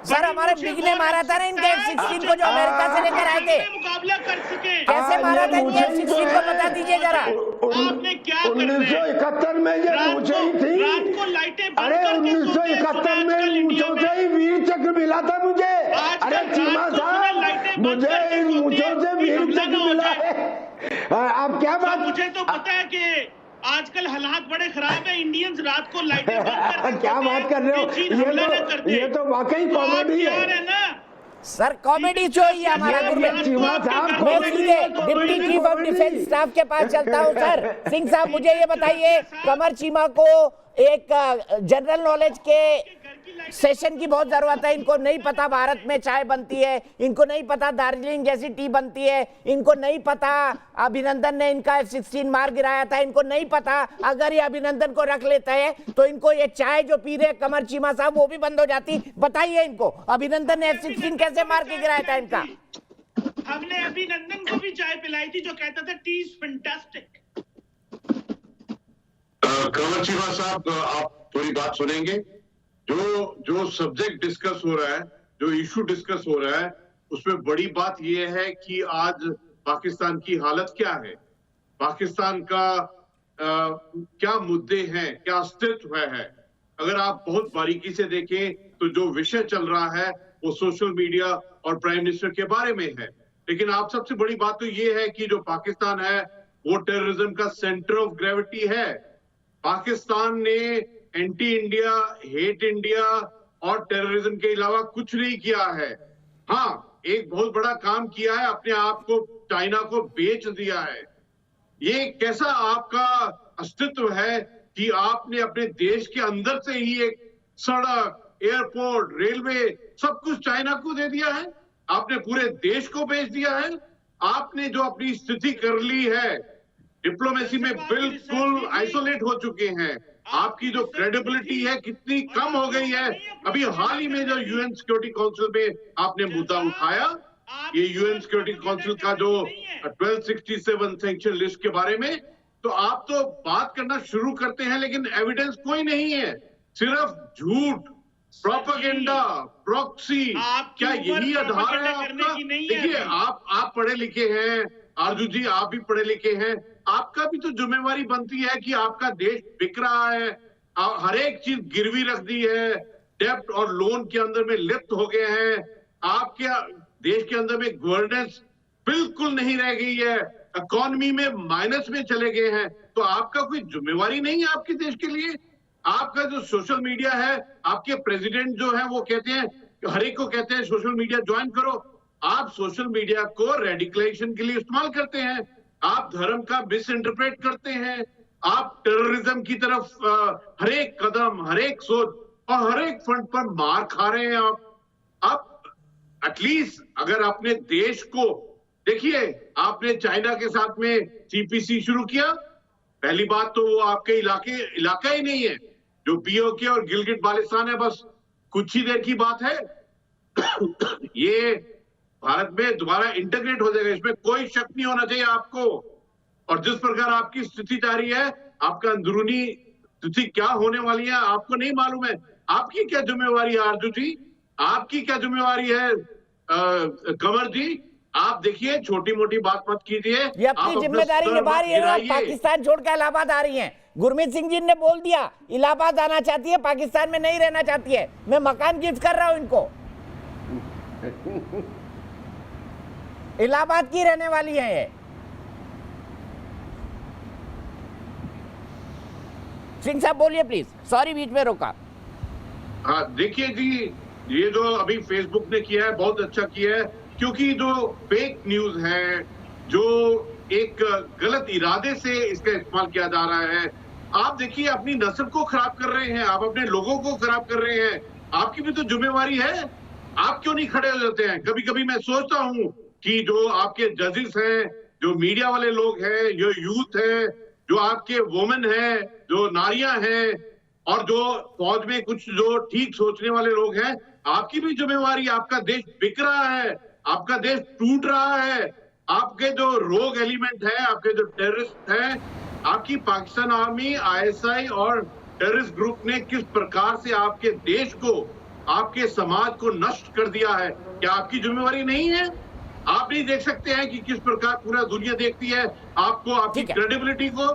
सर हमारे बिग ने मारा था ना इनके F-16 को, जो अमेरिका से लेकर आए थे। मुकाबला कर सके कैसे मारा था इनके F-16 को बता दीजिए जरा। आपने क्या 1971 में ये पूछे ही थी। रात को लाइटें बंद अरे करके 1971 में मूंछों से ही वीर चक्र मिला था मुझे। अरे चीमा साहब मुझे इन मूंछों से वीर चक्र मिला है। आप क्या बात? मुझे तो पता है कि आजकल हालात बड़े खराब है, इंडियंस रात को लाइटें बंद करके क्या बात कर रहे हो? ये तो वाकई कॉमेडी है ना सर, कॉमेडी शो ही है हमारा। चीमा साहब मैं सीधे deputy chief of defence staff के पास चलता हूं। सर सिंह साहब मुझे ये बताइए, कमर चीमा को एक जनरल नॉलेज के सेशन की बहुत जरूरत है। इनको नहीं पता भारत में चाय बनती है, इनको नहीं पता दार्जिलिंग जैसी टी बनती है, इनको नहीं पता अभिनंदन ने इनका F-16 मार गिराया था, इनको नहीं पता अगर ये अभिनंदन को रख लेता है तो इनको ये चाय जो पी रहे कमर चीमा साहब वो भी बंद हो जाती। बताइए इनको अभिनंदन ने F-16 कैसे मार के गिराया था इनका? हमने अभिनंदन को भी चाय पिलाई थी जो कहता था टी इज फैंटास्टिक। कमर चीमा साहब आप थोड़ी बात सुनेंगे। जो सब्जेक्ट डिस्कस हो रहा है, जो इशू डिस्कस हो रहा है, उसमें बड़ी बात यह है कि आज पाकिस्तान की हालत क्या है, पाकिस्तान का क्या मुद्दे हैं, क्या अस्तित्व है। अगर आप बहुत बारीकी से देखें तो जो विषय चल रहा है वो सोशल मीडिया और प्राइम मिनिस्टर के बारे में है। लेकिन आप सबसे बड़ी बात तो ये है कि जो पाकिस्तान है वो टेररिज्म का सेंटर ऑफ ग्रेविटी है। पाकिस्तान ने एंटी इंडिया, हेट इंडिया और टेररिज्म के अलावा कुछ नहीं किया है। हाँ, एक बहुत बड़ा काम किया है, अपने आप को चाइना को बेच दिया है। ये कैसा आपका अस्तित्व है कि आपने अपने देश के अंदर से ही एक सड़क, एयरपोर्ट, रेलवे सब कुछ चाइना को दे दिया है। आपने पूरे देश को बेच दिया है। आपने जो अपनी स्थिति कर ली है, डिप्लोमेसी में बिल्कुल आइसोलेट हो चुके हैं। आपकी जो क्रेडिबिलिटी है कितनी कम हो गई है। अभी हाल ही में जो यूएन सिक्योरिटी काउंसिल में आपने मुद्दा उठाया, ये यूएन सिक्योरिटी काउंसिल का जो 1267 सैंक्शन लिस्ट के बारे में, तो आप तो बात करना शुरू करते हैं लेकिन एविडेंस कोई नहीं है, सिर्फ झूठ, प्रोपेगेंडा, प्रॉक्सी। क्या यही आधार है आपका? देखिए आप पढ़े लिखे हैं, आरजू जी आप भी पढ़े लिखे हैं, आपका भी तो जिम्मेवारी बनती है कि आपका देश बिक रहा है, हर एक चीज गिरवी रख दी है, डेब्ट और लोन के अंदर में लिप्त हो गए हैं, आपके देश के अंदर में गवर्नेंस बिल्कुल नहीं रह गई है, इकोनॉमी में माइनस में चले गए हैं। तो आपका कोई जिम्मेवारी नहीं है आपके देश के लिए? आपका जो सोशल मीडिया है, आपके प्रेसिडेंट जो है वो कहते हैं, हर एक को कहते हैं सोशल मीडिया ज्वाइन करो। आप सोशल मीडिया को रेडिकलाइजेशन के लिए इस्तेमाल करते हैं, आप धर्म का मिस इंटरप्रेट करते हैं, आप टेररिज्म की तरफ हर एक कदम, हर एक सोच और हर एक फ्रंट पर मार खा रहे हैं आप एटलीस्ट अगर अपने देश को देखिए, आपने चाइना के साथ में सीपीसी शुरू किया, पहली बात तो वो आपके इलाका ही नहीं है, जो पीओके और गिलगिट बाल्टिस्तान है, बस कुछ ही देर की बात है। ये भारत में दोबारा इंटीग्रेट हो जाएगा, इसमें कोई शक नहीं होना चाहिए आपको। और जिस प्रकार आपकी स्थिति जा रही है, आपका अंदरूनी स्थिति क्या होने वाली है आपको नहीं मालूम है। आपकी क्या जिम्मेवारी है आरजू जी, आपकी क्या जिम्मेवारी है कंवर जी? आप देखिए, छोटी मोटी बात मत कीजिए, ये अपनी जिम्मेदारी निभा रही है। पाकिस्तान छोड़ के इलाहाबाद आ रही हैं, गुरमीत सिंह जी ने बोल दिया इलाहाबाद आना चाहती है, पाकिस्तान में नहीं रहना चाहती है। मैं मकान गिफ्ट कर रहा हूं इनको। इलाहाबाद की रहने वाली है ये। सिंह साहब बोलिए प्लीज, सॉरी बीच में रोका। हाँ देखिए जी, ये जो अभी फेसबुक ने किया है बहुत अच्छा किया है, क्योंकि जो फेक न्यूज है, जो एक गलत इरादे से इसका इस्तेमाल किया जा रहा है, आप देखिए अपनी नस्ल को खराब कर रहे हैं, आप अपने लोगों को खराब कर रहे हैं। आपकी भी तो जिम्मेवारी है, आप क्यों नहीं खड़े हो जाते हैं? कभी कभी मैं सोचता हूँ कि जो आपके जजेस हैं, जो मीडिया वाले लोग हैं, जो यूथ है, जो आपके वुमेन है, जो नारियां हैं, और जो फौज में कुछ जो ठीक सोचने वाले लोग हैं, आपकी भी जिम्मेवारी। आपका देश बिक रहा है, आपका देश टूट रहा है। आपके जो रोग एलिमेंट है, आपके जो टेररिस्ट हैं, आपकी पाकिस्तान आर्मी, आईएसआई और टेररिस्ट ग्रुप ने किस प्रकार से आपके देश को, आपके समाज को नष्ट कर दिया है। क्या आपकी जिम्मेवारी नहीं है? आप नहीं देख सकते हैं कि किस प्रकार पूरा दुनिया देखती है आपको, आपकी क्रेडिबिलिटी को?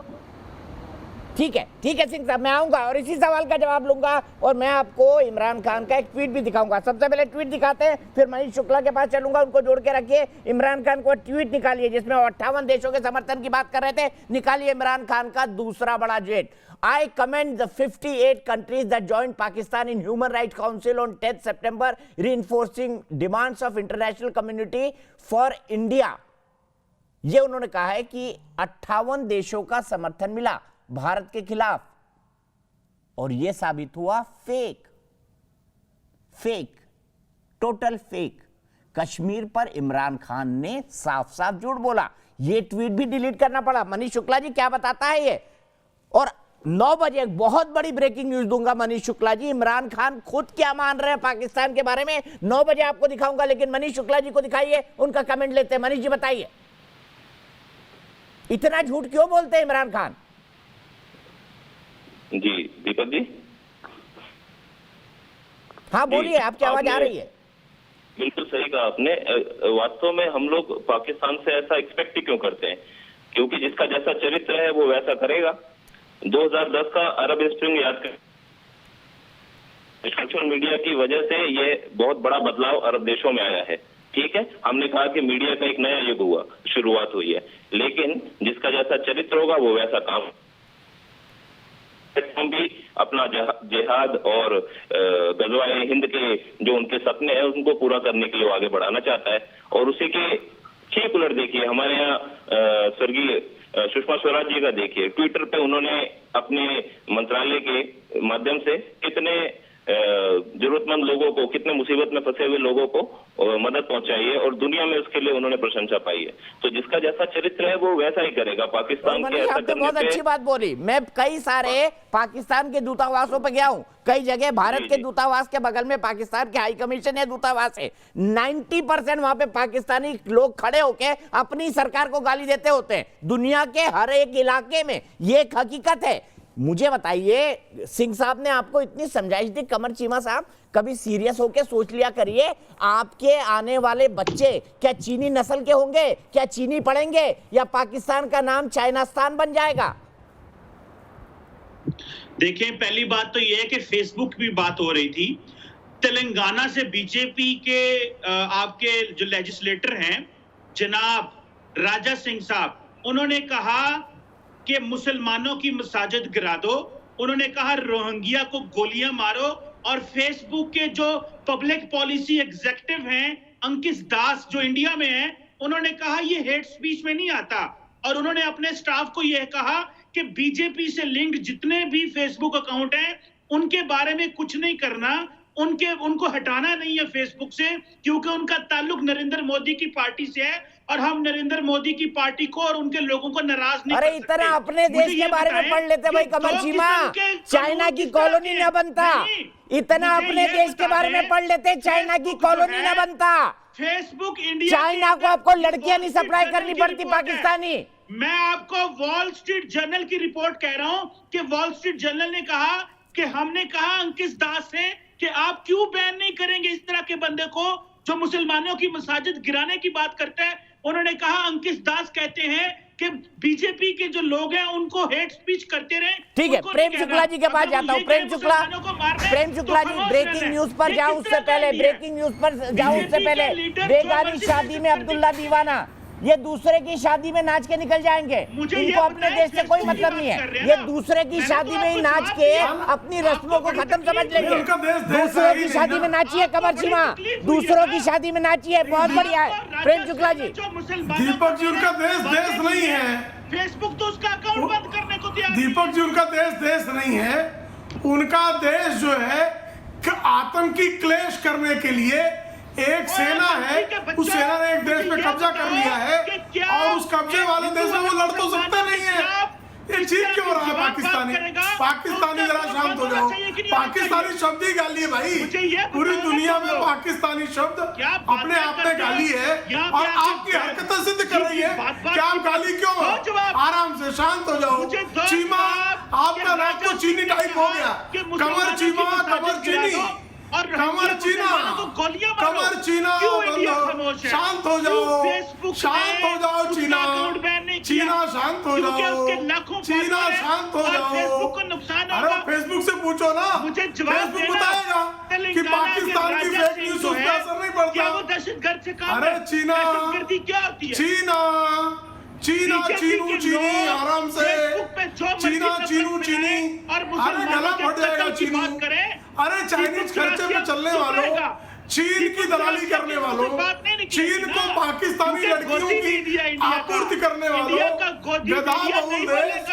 ठीक है सिंह साहब, मैं आऊंगा और इसी सवाल का जवाब लूंगा, और मैं आपको इमरान खान का एक ट्वीट भी दिखाऊंगा। सबसे पहले ट्वीट दिखाते हैं, फिर मनीष शुक्ला के पास चलूंगा, उनको जोड़ के रखिए। इमरान खान को ट्वीट निकालिए जिसमें 58 देशों के समर्थन की बात कर रहे थे। निकालिए इमरान खान का दूसरा बड़ा jet. I commend the 58 countries that joined Pakistan in Human Rights Council on 10th September, reinforcing demands of international community for India. ये उन्होंने कहा है कि 58 देशों का समर्थन मिला भारत के खिलाफ, और यह साबित हुआ फेक, टोटल फेक। कश्मीर पर इमरान खान ने साफ साफ झूठ बोला। यह ट्वीट भी डिलीट करना पड़ा। मनीष शुक्ला जी क्या बताता है ये? और 9 बजे एक बहुत बड़ी ब्रेकिंग न्यूज दूंगा मनीष शुक्ला जी। इमरान खान खुद क्या मान रहे हैं पाकिस्तान के बारे में 9 बजे आपको दिखाऊंगा, लेकिन मनीष शुक्ला जी को दिखाइए, उनका कमेंट लेते हैं। मनीष जी बताइए, इतना झूठ क्यों बोलते हैं इमरान खान? जी दीपक जी, हाँ बोलिए, आपकी आवाज आ रही है। बिल्कुल सही कहा आपने। वास्तव में हम लोग पाकिस्तान से ऐसा एक्सपेक्ट ही क्यों करते हैं? क्योंकि जिसका जैसा चरित्र है वो वैसा करेगा। 2010 का अरब स्प्रिंग याद कर, सोशल मीडिया की वजह से ये बहुत बड़ा बदलाव अरब देशों में आया है। ठीक है, हमने कहा कि मीडिया का एक नया युग हुआ, शुरुआत हुई है, लेकिन जिसका जैसा चरित्र होगा वो वैसा काम। हम भी अपना जिहाद और गज़वाए हिंद के जो उनके सपने हैं उनको पूरा करने के लिए आगे बढ़ाना चाहता है, और उसी के ठीक उलट देखिए हमारे यहाँ स्वर्गीय सुषमा स्वराज जी का देखिए, ट्विटर पे उन्होंने अपने मंत्रालय के माध्यम से कितने जरूरतमंद लोगों को, कितने मुसीबत में फंसे हुए लोगों को मदद पहुंचाई है, और दुनिया में उसके लिए उन्होंने प्रशंसा पाई है। तो जिसका जैसा चरित्र है वो वैसा ही करेगा। पाकिस्तान के ऐसा करने बहुत अच्छी बात बोली। मैं कई सारे पाकिस्तान के दूतावासों पे गया हूं, कई जगह भारत के दूतावास के बगल में पाकिस्तान के हाई कमीशन है, दूतावास है। 90% वहां पे पाकिस्तानी लोग खड़े होके अपनी सरकार को गाली देते होते हैं। दुनिया के हर एक इलाके में ये एक हकीकत है। मुझे बताइए, सिंह साहब ने आपको इतनी समझाइश दी, कमर चीमा साहब कभी सीरियस होके सोच लिया करिए, आपके आने वाले बच्चे क्या चीनी नस्ल के होंगे? क्या चीनी पढ़ेंगे, या पाकिस्तान का नाम चाइनास्तान बन जाएगा? देखिए, पहली बात तो यह है कि फेसबुक की बात हो रही थी। तेलंगाना से बीजेपी के आपके जो लेजिस्लेटर हैं जनाब राजा सिंह साहब, उन्होंने कहा कि मुसलमानों की मसाजिद गिरा दो। उन्होंने कहा रोहिंग्या को गोलियां मारो। और फेसबुक के जो पब्लिक पॉलिसी एग्जीक्यूटिव हैं अंकित दास, जो इंडिया में हैं, उन्होंने कहा ये हेट स्पीच में नहीं आता। और उन्होंने अपने स्टाफ को यह कहा कि बीजेपी से लिंक्ड जितने भी फेसबुक अकाउंट हैं उनके बारे में कुछ नहीं करना, उनको हटाना नहीं है फेसबुक से, क्योंकि उनका ताल्लुक नरेंद्र मोदी की पार्टी से है, और हम नरेंद्र मोदी की पार्टी को और उनके लोगों को नाराज नहीं अरे इतना अपने देश के बारे में पढ़ लेते भाई कमल चीमा, चाइना की कॉलोनी न बनता। इतना अपने देश के बारे में पढ़ लेते, चाइना की कॉलोनी न बनता। फेसबुक इंडिया, चाइना को आपको लड़कियां नहीं सप्लाई करनी पड़ती पाकिस्तानी। मैं आपको वॉल स्ट्रीट जर्नल की रिपोर्ट कह रहा हूं कि वॉल स्ट्रीट जर्नल ने कहा कि हमने कहा अंकित दास से कि आप क्यों बैन नहीं करेंगे इस तरह के बंदे को जो मुसलमानों की मसाजिद गिराने की बात करते हैं। उन्होंने कहा, अंकित दास कहते हैं कि बीजेपी के जो लोग हैं उनको हेट स्पीच करते रहे। ठीक है, उनको प्रेम नहीं शुक्ला जी के पास कहना। जाता हूँ। अगर प्रेम ये शुक्ला, मुसलमानों को मार रहे हैं, प्रेम शुक्ला तो जी, खामोश ब्रेकिंग रहना। न्यूज पर ये जाऊं कितना उससे पहले, जाहिल है? ब्रेकिंग न्यूज पर जाऊं उससे बीजेपी पहले, के लीडर बेगानी जो शादी में मर्जी अब्दुल्ला दीवाना ये दूसरे की शादी में नाच के निकल जाएंगे। मुझे ये इनको अपने बताएं, देश से कोई फेसबुक की मतलब बात नहीं कर है, रहे हैं ये ना? दूसरे की मैंने शादी तो में ही आपको नाच जवाब के दिया। अपनी रस्मों को आपको खत्म बड़ी समझ तकलीफ लेंगे। उनका देश दूसरों है की ही शादी नहीं में ना। नाचिए कमर आपको सीमा, बड़ी तकलीफ हुई दूसरों है की ना? शादी में नाचिए, बहुत बढ़िया है। प्रेम शुक्ला जी, दीपक जी उनका देश नहीं है। फेसबुक तो उसका अकाउंट बंद करने को तैयार दीपक जी उनका देश नहीं है। उनका देश जो है कि आतंकी क्लेश करने के लिए एक सेना है, उस सेना ने एक देश पे कब्जा कर लिया है और उस कब्जे वाले देश में वो लड़ तो सकते नहीं है। ये चीज क्यों रहा है पाकिस्तानी जरा शांत हो जाओ। पाकिस्तानी शब्द ही गाली है भाई, पूरी दुनिया में पाकिस्तानी शब्द अपने आप में गाली है और आपकी हरकतें सिद्ध कर रही है कि आप गाली क्यों हो। आराम से शांत हो जाओ। चीमा, आपका नाक तो चीनी टाइप हो गया। कमर चीमा, कमर चीनी, कमर चीना, कमर चीना, शांत हो जाओ, शांत हो जाओ चीना, चीना शांत हो जाओ, चीना शांत हो जाओ। अरे फेसबुक से पूछो ना, फेसबुक बताएगा कि पाकिस्तान की फेक न्यूज उस पर असर नहीं पड़ता। अरे चीना, चीना, चीना, चीनू चीनी, आराम से चीना, चीनू चीनी, अरे गला फट जाएगा चीनू। अरे चाइनीज खर्चे पे चलने वालों, चीन की दलाली करने वालों, चीन को पाकिस्तानी लड़कियों की आपूर्ति करने वालों, गधा बहुल देश,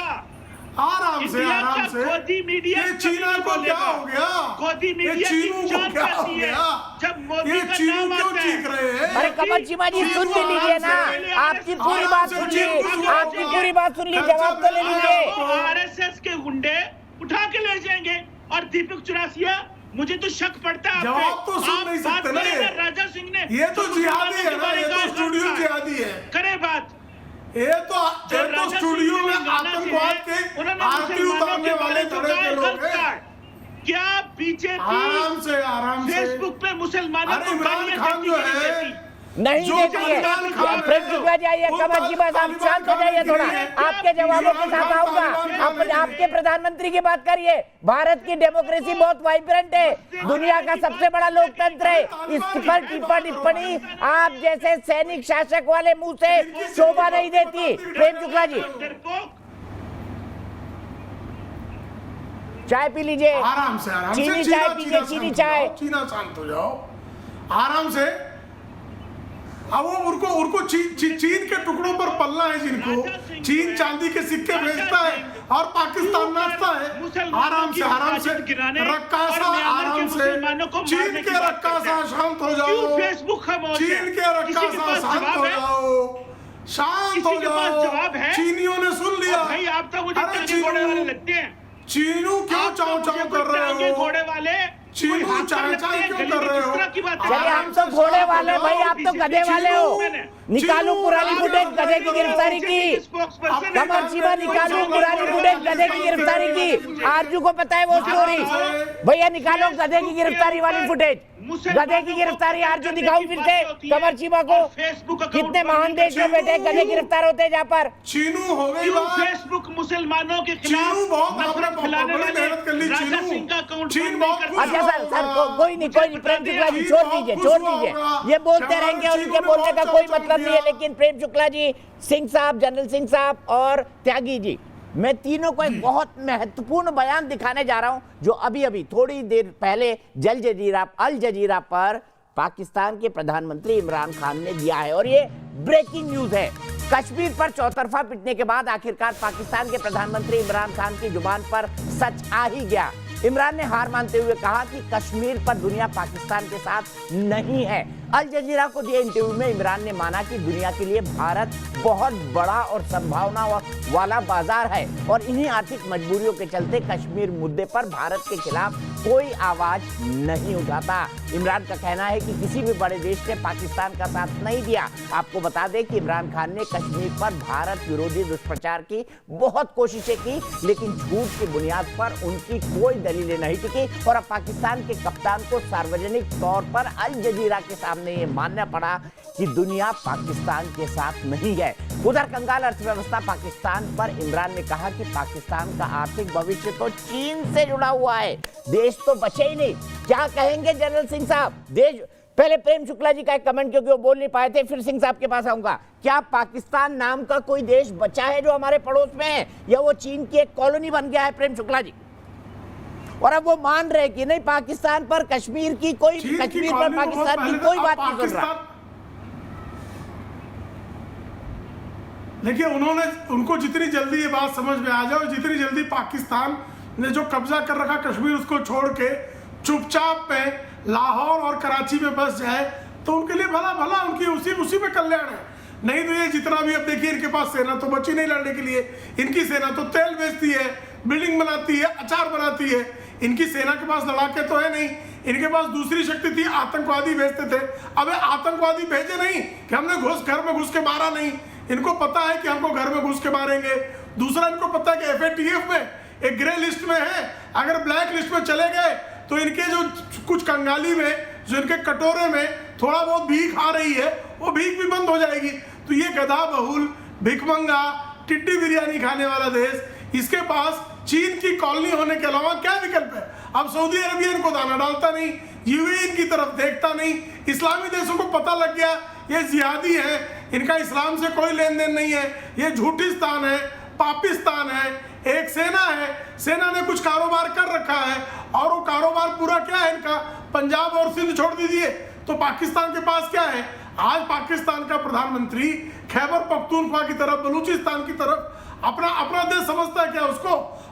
आराम से आराम से। ये चीना को क्या हो गया, ये चीनू को क्या हो गया, ये चीनू क्यों चीख रहे हैं। अरे कमर चीमा जी सुन भी लीजिए ना, आपकी पूरी बात सुन ली, आपकी पूरी बात सुन ली, जवाब तो ले लीजिए। आरएसएस के गुंडे उठा के ले जाएंगे और दीपक चौरसिया, मुझे तो शक पड़ता है जवाब तो सुन नहीं सकते ना। राजा सिंह ने ये तो जिहादी है ना, ये तो स्टूडियो जिहादी है। करे बात, ये तो स्टूडियो में आतंकवाद के आरती उतारने वाले तरह के लोग हैं। क्या बीजेपी आराम से फेसबुक पे मुसलमानों अरे इमरान खान जो है नहीं देती है। प्रेम शुक्ला जी आइए, कमर जी बस आप शांत हो जाइए थोड़ा, आपके जवाबों के साथ आऊंगा। आपके प्रधानमंत्री की बात करिए। भारत की डेमोक्रेसी बहुत वाइब्रेंट है, दुनिया का सबसे बड़ा लोकतंत्र है, इस पर टिप्पा टिप्पणी आप जैसे सैनिक शासक वाले मुंह से शोभा नहीं देती। प्रेम शुक्ला जी चाय पी लीजिए, आराम से चीनी चाय पीजिए, चीनी चाय। चीना शांत हो जाओ आराम से। अब वो उनको चीन के टुकड़ों पर पलना है जिनको, चीन चांदी के सिक्के भेजता है और पाकिस्तान नाचता है। आराम से रक्कासा, आराम से चीन के रक्कासा शांत हो जाओ, चीन के रक्कासा शांत हो जाओ, शांत हो जाओ। चीनियों ने सुन लिया। भाई आप तो मुझे घोड़े वाले लगते हैं। चीनू क्यों चाव चाव कर रहे हो, घोड़े वाले चीनू चाय चाय क्यों कर रहे हो। चलिए हम तो घोड़े वाले, भाई आप तो गधे वाले हो। निकालू पुरानी फुटेज गधे की गिरफ्तारी की, कमर चीमा निकालू पुरानी फुटेज गधे की गिरफ्तारी की। आरजू को पता है वो स्टोरी, भैया निकालो गधे की गिरफ्तारी वाली फुटेज, गधे की गिरफ्तारी आरजू दिखाओ फिर से कमर चीमा को। कितने महान देश में बैठे गधे गिरफ्तार होते हैं जहाँ पर। चीनू हो गई बात। फेसबुक मुसलमानों के चीनू बहुत नफरत फैलाने वाले मेहनत कर ली। राजा चीनू सिंह का अकाउंट चीन बंद नहीं बहुत कर अच्छा सर कोई नहीं प्रेम शुक्ला जी छोड़ दीजिए, ये बोलते रहेंगे और इनके बोलने का कोई मतलब नहीं है। लेकिन प्रेम शुक्ला जी, सिंह साहब, जनरल सिंह साहब और त्यागी जी, मैं तीनों को एक बहुत महत्वपूर्ण बयान दिखाने जा रहा हूं जो अभी अभी थोड़ी देर पहले अल जजीरा पर पाकिस्तान के प्रधानमंत्री इमरान खान ने दिया है और ये ब्रेकिंग न्यूज है। कश्मीर पर चौतरफा पिटने के बाद आखिरकार पाकिस्तान के प्रधानमंत्री इमरान खान की जुबान पर सच आ ही गया। इमरान ने हार मानते हुए कहा कि कश्मीर पर दुनिया पाकिस्तान के साथ नहीं है। अल जजीरा को दिए इंटरव्यू में इमरान ने माना कि दुनिया के लिए भारत बहुत बड़ा और संभावना वाला बाजार है और इन्हीं आर्थिक मजबूरियों के चलते कश्मीर मुद्दे पर भारत के खिलाफ कोई आवाज नहीं उठाता। इमरान का कहना है कि किसी भी बड़े देश ने पाकिस्तान का साथ नहीं दिया। आपको बता दें कि इमरान खान ने कश्मीर पर भारत विरोधी दुष्प्रचार की बहुत कोशिशें की, लेकिन झूठ की बुनियाद पर उनकी कोई दलीलें नहीं टिकी और अब पाकिस्तान के कप्तान को सार्वजनिक तौर पर अल जजीरा के सामने सामने ये मानना पड़ा कि दुनिया पाकिस्तान के साथ नहीं है। उधर कंगाल अर्थव्यवस्था पाकिस्तान पर इमरान ने कहा कि पाकिस्तान का आर्थिक भविष्य तो चीन से जुड़ा हुआ है, देश तो बचे ही नहीं। क्या कहेंगे जनरल सिंह साहब? देश पहले प्रेम शुक्ला जी का एक कमेंट, क्योंकि वो बोल नहीं पाए थे, फिर सिंह साहब के पास आऊंगा। क्या पाकिस्तान नाम का कोई देश बचा है जो हमारे पड़ोस में है, या वो चीन की एक कॉलोनी बन गया है? प्रेम शुक्ला जी, और अब वो मान रहे कि नहीं, पाकिस्तान पर कश्मीर की कोई, कश्मीर पर पाकिस्तान की कोई बात नहीं सुन रहा। देखिए, उनको जितनी जल्दी ये बात समझ में आ जाए, जितनी जल्दी पाकिस्तान ने जो कब्जा कर रखा कश्मीर उसको छोड़ के चुपचाप में लाहौर और कराची में बस जाए, तो उनके लिए भला भला, उनकी उसी में कल्याण है। नहीं तो ये जितना भी, अब देखिए, इनके पास सेना तो बची नहीं लड़ने के लिए। इनकी सेना तो तेल बेचती है, बिल्डिंग बनाती है, अचार बनाती है। इनकी सेना के पास लड़ाके तो है नहीं। इनके पास दूसरी शक्ति थी, आतंकवादी भेजते थे। अब आतंकवादी भेजे नहीं कि हमने घर में घुस के मारा नहीं। इनको पता है कि हमको घर में घुस के मारेंगे। दूसरा, इनको पता है कि FATF में एक ग्रे लिस्ट में है, अगर ब्लैक लिस्ट में चले गए तो इनके जो कुछ कंगाली में, जो इनके कटोरे में थोड़ा बहुत भीख आ रही है, वो भीख भी बंद हो जाएगी। तो ये गधा बहुल, भिखमंगा, टिड्डी बिरयानी खाने वाला देश, इसके पास चीन की कॉलोनी होने के अलावा क्या विकल्प है? अब सऊदी अरबिया इनको दाना डालता नहीं, UAE इनकी तरफ देखता नहीं। इस्लामी देशों को पता लग गया ये जिहादी है, इनका इस्लाम से कोई लेन देन नहीं है, ये झूठिस्तान है, पाकिस्तान है। एक सेना है, सेना ने कुछ कारोबार कर रखा है, और वो कारोबार पूरा क्या है इनका? पंजाब और सिंध छोड़ दीजिए, तो पाकिस्तान के पास क्या है? आज पाकिस्तान का प्रधानमंत्री खैबर पख्तूनख्वा की तरफ, बलूचिस्तान की तरफ अपना देश समझता है क्या उसको?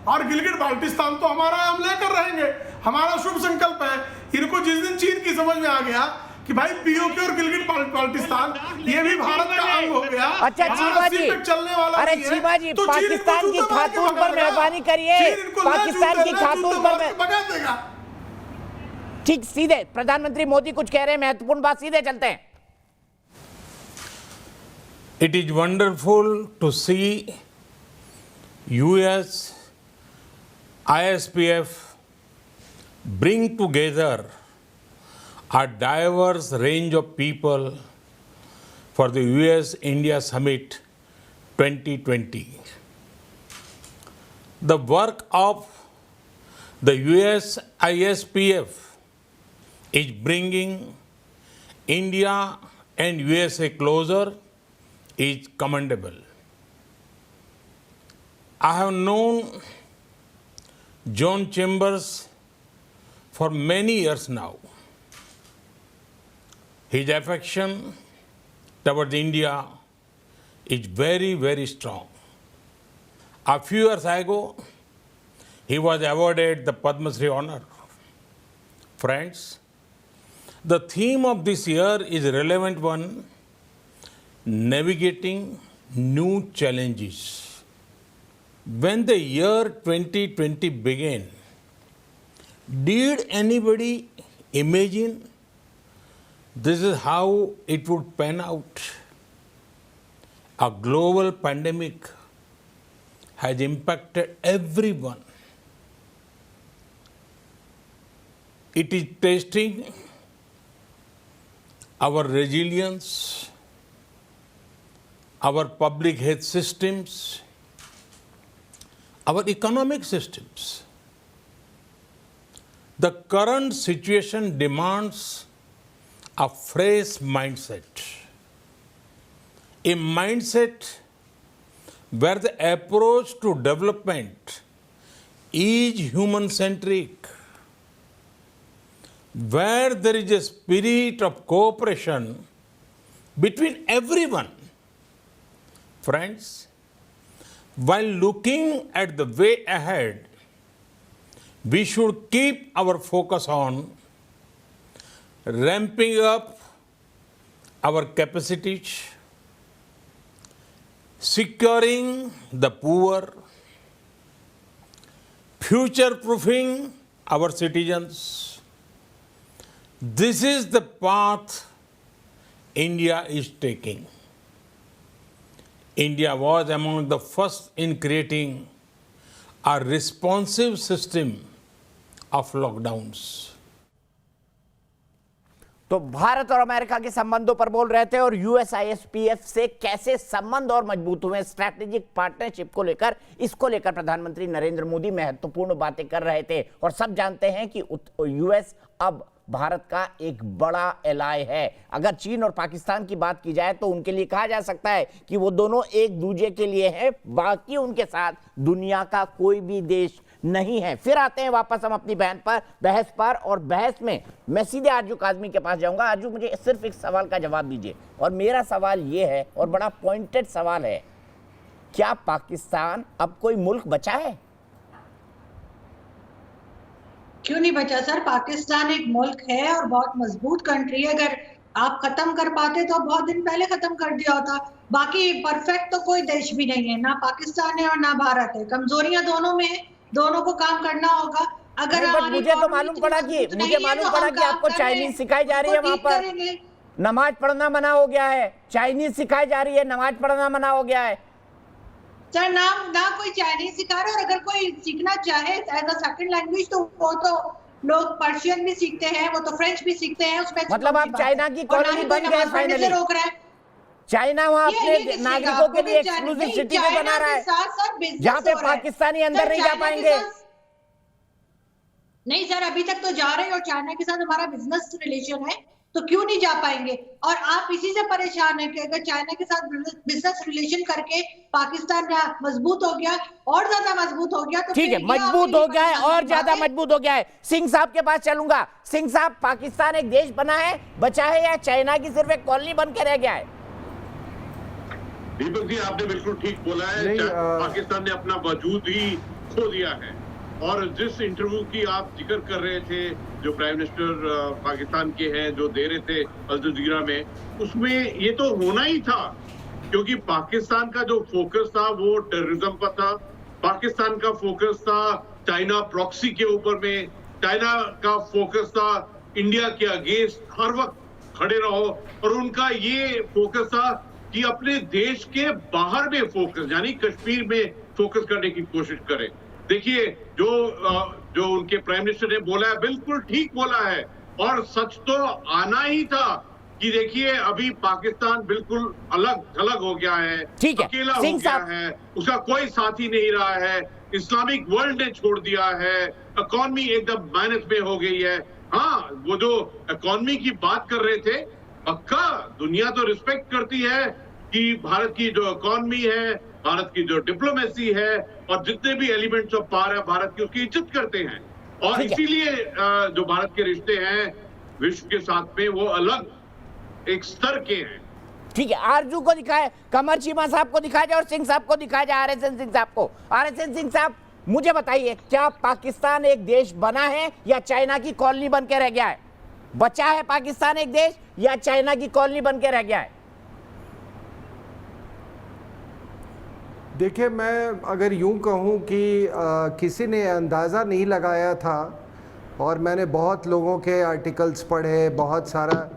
और गिलगिट बाल्टिस्तान तो हमारा, हम लेकर रहेंगे, हमारा शुभ संकल्प है। इनको जिस दिन चीन की समझ में आ गया कि भाई POK और गिलगिट बाल्टिस्तान ये भी भारत का अंग हो गया। अच्छा चीमा जी, अरे चीमा जी, पाकिस्तान की खातून पर मेहरबानी करिए, पाकिस्तान की खातून पर बगा देगा। ठीक, सीधे प्रधानमंत्री मोदी कुछ कह रहे हैं, महत्वपूर्ण बात, सीधे चलते हैं। It is wonderful to see US, ISPF bring together a diverse range of people for the US-India Summit 2020. The work of the US ISPF is bringing India and USA closer is commendable. I have known John Chambers for many years now. His affection towards India is very, very strong. A few years ago, he was awarded the Padma Shri honor. Friends, the theme of this year is a relevant one, navigating new challenges. When the year 2020 began, did anybody imagine this is how it would pan out? A global pandemic has impacted everyone. It is testing our resilience, our public health systems, our economic systems. The current situation demands a fresh mindset, a mindset where the approach to development is human-centric, where there is a spirit of cooperation between everyone. Friends, while looking at the way ahead, we should keep our focus on ramping up our capacities, securing the poor, future-proofing our citizens. This is the path India is taking. India was among the first in creating a responsive system of lockdowns. तो भारत और America के संबंधों पर बोल रहे थे और यूएसआईएसपीएफ से कैसे संबंध और मजबूत हुए, स्ट्रैटेजिक पार्टनरशिप को लेकर, इसको लेकर प्रधानमंत्री नरेंद्र मोदी महत्वपूर्ण बातें कर रहे थे। और सब जानते हैं कि यूएस अब भारत का एक बड़ा एलाय है। अगर चीन और पाकिस्तान की बात की जाए तो उनके लिए कहा जा सकता है कि वो दोनों एक दूसरे के लिए हैं, बाकी उनके साथ दुनिया का कोई भी देश नहीं है। फिर आते हैं वापस हम अपनी बहस पर, और बहस में मैं सीधे आजू काजमी के पास जाऊंगा। आजू, मुझे सिर्फ एक सवाल का जवाब दीजिए, और मेरा सवाल ये है, और बड़ा पॉइंटेड सवाल है, क्या पाकिस्तान अब कोई मुल्क बचा है? क्यों नहीं बचा सर? पाकिस्तान एक मुल्क है और बहुत मजबूत कंट्री है। अगर आप खत्म कर पाते तो बहुत दिन पहले खत्म कर दिया होता। बाकी परफेक्ट तो कोई देश भी नहीं है, ना पाकिस्तान है और ना भारत है। कमजोरियां दोनों में है, दोनों को काम करना होगा। अगर मुझे तो मालूम पड़ा कि आपको चाइनीज सिखाई जा रही है, वहां पर नमाज पढ़ना मना हो गया है। चाइनीज सिखाई जा रही है, नमाज पढ़ना मना हो गया है। सर ना कोई चाइनीज सिखा रहा है, और अगर कोई सीखना चाहे एज अ सेकंड लैंग्वेज तो वो तो लोग पर्शियन भी सीखते हैं, वो तो फ्रेंच भी सीखते हैं। उसमें मतलब आप चाइना की कॉलोनी बन गए फाइनली। रोक रहा है चाइना वहाँ अपने नागरिकों के लिए एक्सक्लूसिव सिटी में बना रहा है, जहाँ पे पाकिस्तानी अंदर नहीं जा पाएंगे। नहीं सर, अभी तक तो जा रहे हैं और चाइना के साथ हमारा बिजनेस रिलेशन है, तो क्यों नहीं जा पाएंगे? और आप इसी से परेशान हैं कि अगर चाइना के साथ बिजनेस रिलेशन करके पाकिस्तान मजबूत हो गया, और ज्यादा मजबूत हो गया, तो ठीक है, मजबूत हो गया है और ज्यादा मजबूत हो गया है। सिंह साहब के पास चलूंगा। सिंह साहब, पाकिस्तान एक देश बना है, बचा है, या चाइना की सिर्फ एक कॉलोनी बन के रह गया है? दीपक जी, आपने बिल्कुल ठीक बोला है। पाकिस्तान ने अपना वजूद ही खो दिया है। और जिस इंटरव्यू की आप जिक्र कर रहे थे, जो प्राइम मिनिस्टर पाकिस्तान के हैं जो दे रहे थे अल जजीरा में, उसमें ये तो होना ही था, क्योंकि पाकिस्तान का जो फोकस था वो टेररिज्म पर था। पाकिस्तान का फोकस था चाइना प्रॉक्सी के ऊपर में। चाइना का फोकस था इंडिया के अगेंस्ट हर वक्त खड़े रहो, और उनका ये फोकस था कि अपने देश के बाहर में फोकस, यानी कश्मीर में फोकस करने की कोशिश करें। देखिए, जो उनके प्राइम मिनिस्टर ने बोला है, बिल्कुल ठीक बोला है, और सच तो आना ही था कि देखिए अभी पाकिस्तान बिल्कुल अलग थलग हो गया है, अकेला हो गया है, उसका कोई साथी नहीं रहा है, इस्लामिक वर्ल्ड ने छोड़ दिया है, इकोनॉमी एकदम माइनस में हो गई है। हाँ, वो जो इकोनॉमी की बात कर रहे थे, पक्का दुनिया तो रिस्पेक्ट करती है कि भारत की जो इकोनॉमी है, भारत की जो डिप्लोमेसी है, और जितने भी एलिमेंट्स ऑफ पावर है भारत की, उसकी इज्जत करते हैं। और इसीलिए जो भारत के रिश्ते हैं विश्व के साथ में, वो अलग एक स्तर के हैं। ठीक है, आरजू को दिखाए, कमर चीमा साहब को दिखाया जाए और सिंह साहब को दिखाया जाए, आरएसएन सिंह साहब को। आरएसएन सिंह साहब, मुझे बताइए, क्या पाकिस्तान एक देश बना है या चाइना की कॉलोनी बन के रह गया है? बचा है पाकिस्तान एक देश या चाइना की कॉलोनी बन के रह गया है? देखिए, मैं अगर यूं कहूं कि किसी ने अंदाज़ा नहीं लगाया था, और मैंने बहुत लोगों के आर्टिकल्स पढ़े, बहुत सारा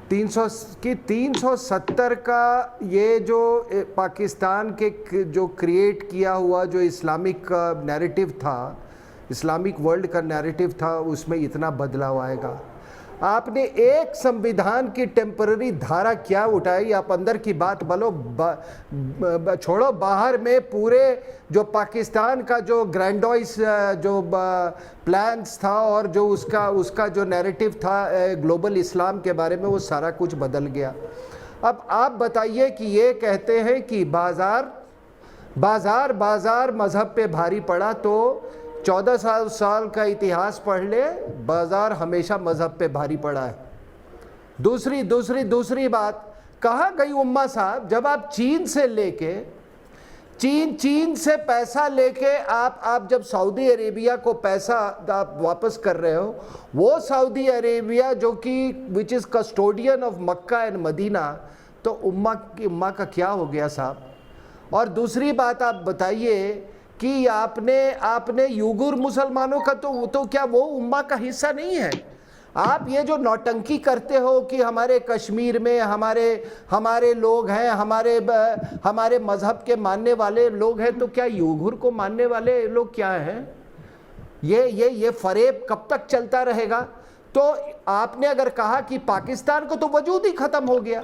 370 का ये जो पाकिस्तान के जो क्रिएट किया हुआ जो इस्लामिक नैरेटिव था, इस्लामिक वर्ल्ड का नैरेटिव था, उसमें इतना बदलाव आएगा। आपने एक संविधान की टेम्पररी धारा क्या उठाई? आप अंदर की बात बोलो, छोड़ो, बाहर में पूरे जो पाकिस्तान का जो ग्रैंडोइस जो प्लान्स था और जो उसका जो नैरेटिव था ग्लोबल इस्लाम के बारे में, वो सारा कुछ बदल गया। अब आप बताइए कि ये कहते हैं कि बाजार मजहब पे भारी पड़ा, तो 14 साल का इतिहास पढ़ ले, बाजार हमेशा मजहब पे भारी पड़ा है। दूसरी बात, कहाँ गई उम्मा साहब? जब आप चीन से पैसा लेके आप जब सऊदी अरेबिया को पैसा आप वापस कर रहे हो, वो सऊदी अरेबिया जो कि which is custodian of Mecca and Medina, तो उम्मा का क्या हो गया साहब? और दूसरी बात, आप बताइए कि आपने यूगुर मुसलमानों का तो क्या वो उम्मा का हिस्सा नहीं है? आप ये जो नौटंकी करते हो कि हमारे कश्मीर में हमारे लोग हैं, हमारे मजहब के मानने वाले लोग हैं, तो क्या यूगुर को मानने वाले लोग क्या हैं? ये फरेब कब तक चलता रहेगा? तो आपने अगर कहा कि पाकिस्तान को तो वजूद ही खत्म हो गया,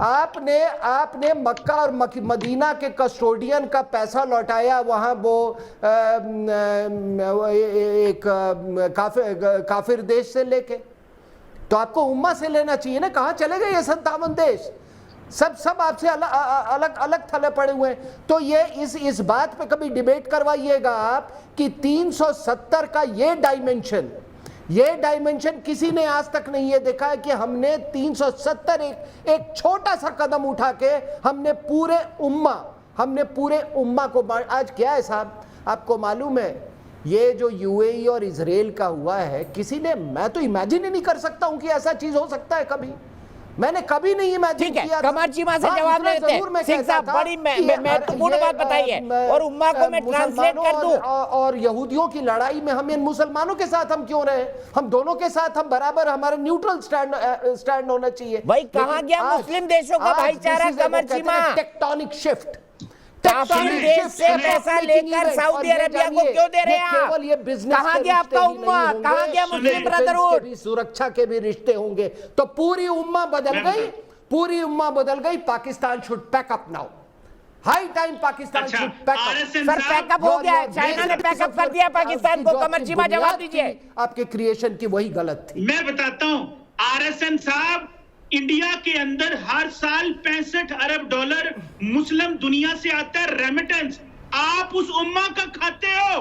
आपने मक्का और मदीना के कस्टोडियन का पैसा लौटाया, वहाँ वो एक काफिर देश से लेके, तो आपको उम्मा से लेना चाहिए ना। कहाँ चले गए ये 57 देश? सब आपसे अलग थले पड़े हुए हैं। तो ये इस बात पे कभी डिबेट करवाइएगा आप कि 370 का ये डायमेंशन किसी ने आज तक नहीं ये देखा है कि हमने 370 एक छोटा सा कदम उठा के हमने पूरे उम्मा को आज क्या है साहब, आपको मालूम है ये जो यूएई और इजराइल का हुआ है, मैं तो इमेजिन ही नहीं कर सकता हूं कि ऐसा चीज हो सकता है कभी। मैंने कभी नहीं इमेजिन किया। कमर चीमा से जवाब देते हैं। सिंह साहब बड़ी महत्वपूर्ण बात बताई है और उम्मा को मैं ट्रांसलेट कर दूं। और यहूदियों की लड़ाई में हम इन मुसलमानों के साथ हम क्यों रहे? हम दोनों के साथ हम बराबर, हमारा न्यूट्रल स्टैंड होना चाहिए। भाई कहां गया मुस्लिम देशों का भाईचारा? कमर चीमा, टेक्टोनिक शिफ्ट, काफिर देश से पैसा लेकर सऊदी अरेबिया को क्यों दे रहे हैं आप? कहां गया आपका उम्मा? कहां गया मुस्लिम ब्रदरहुड? सुरक्षा के भी रिश्ते होंगे। तो पूरी उम्मा बदल गई। Pakistan should pack up now. High time Pakistan should pack up. Sir pack up हो गया है, चाइना ने पैकअप कर दिया पाकिस्तान को। कमर चीमा जवाब दीजिए। आपके क्रिएशन की वही गलत थी। मैं बताता हूं, आरएसएन साहब, इंडिया के अंदर हर साल 65 अरब डॉलर मुस्लिम दुनिया से आता है रेमिटेंस। आप उस उम्मा का खाते हो,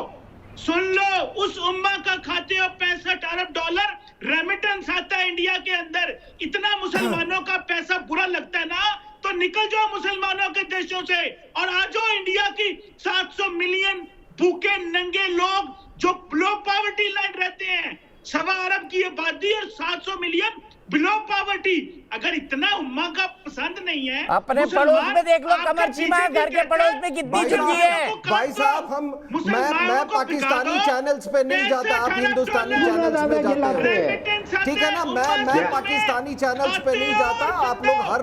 सुन लो, उस उम्मा का खाते हो। 65 अरब डॉलर रेमिटेंस आता है इंडिया के अंदर। इतना मुसलमानों का पैसा बुरा लगता है ना, तो निकल जाओ मुसलमानों के देशों से और आ जाओ इंडिया की 700 मिलियन भूखे नंगे लोग जो लो पॉवर्टी लाइन रहते हैं। 1.25 अरब की आबादी और 700 मिलियन बिलो पॉवर्टी। अगर इतना उम्मा का पसंद नहीं है, अपने पड़ोस में देख लो कमर चीमा, घर के पड़ोस में कितनी झुकी है। भाई साहब, मैं पाकिस्तानी चैनल्स पे नहीं जाता, आप हिंदुस्तानी चैनल्स पे जाते हैं, ठीक है ना। मैं पाकिस्तानी चैनल्स पे नहीं जाता, आप लोग हर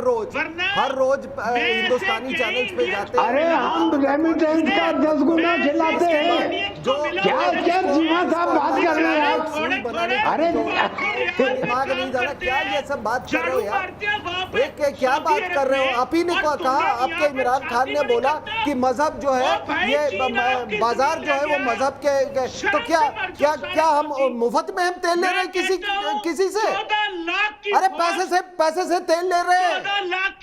रोज हिंदुस्तानी चैनल्स पे जाते हैं। अरे हम रेमिटेंस का 10 गुना खिलाते हैं। जो क्या चीमा साहब बात कर रहे हैं? अरे दिमाग नहीं जा रहा क्या ये सब बात कर रहे हो यार? क्या बात कर रहे हो? आप ही ने कहा, आपके इमरान खान ने बोला कि मजहब जो है ये बाजार जो है वो मजहब के, तो क्या हम मुफ्त में हम तेल ले रहे हैं किसी से? अरे पैसे से तेल ले रहे हैं,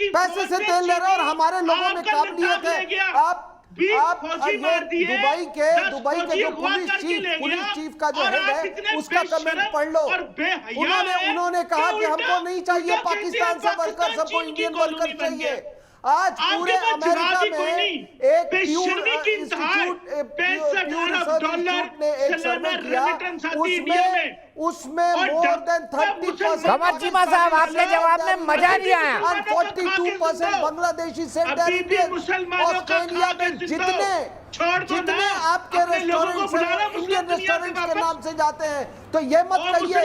पैसे से तेल ले रहे हैं और हमारे लोगों में काबिलियत है। आप दुबई के जो पुलिस चीफ का जो हेड है उसका कमेंट पढ़ लो। उन्होंने कहा कि हमको नहीं चाहिए पाकिस्तान से वर्कर, सबको इंडियन वर्कर चाहिए। आज पूरे अमेरिका में एक प्यू रिसर्च इंस्टीट्यूट ने एक सर्वे किया, उसमें मोर देन 30%। कमर चीमा साहब, आपके जवाब में मजा नहीं आया। 42% बांग्लादेशी से ऑस्ट्रेलिया में जितने आपके रेस्टोरेंट्स इंडियन रेस्टोरेंट्स के नाम से जाते हैं, तो ये मत कहिए,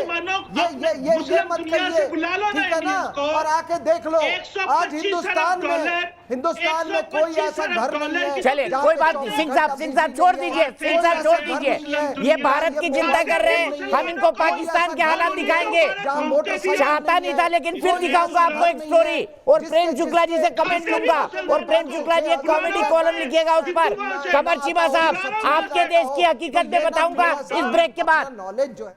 ये मत कहिए, ठीक है ना। और आके देख लो, आज हिंदुस्तान में कोई ऐसा घर नहीं है। चलिए कोई बात नहीं, सिंह साहब छोड़ दीजिए। ये भारत की चिंता कर रहे हैं, हम इनको पाकिस्तान के हालात दिखाएंगे। चाहता नहीं था लेकिन फिर दिखाऊंगा आपको एक स्टोरी, और प्रेम शुक्ला जी से कमेंट लूंगा, और प्रेम शुक्ला जी एक कॉमेडी कॉलम लिखिएगा उस पर। कमर चीमा साहब, आपके देश की हकीकत में बताऊंगा इस ब्रेक के बाद। नॉलेज जो है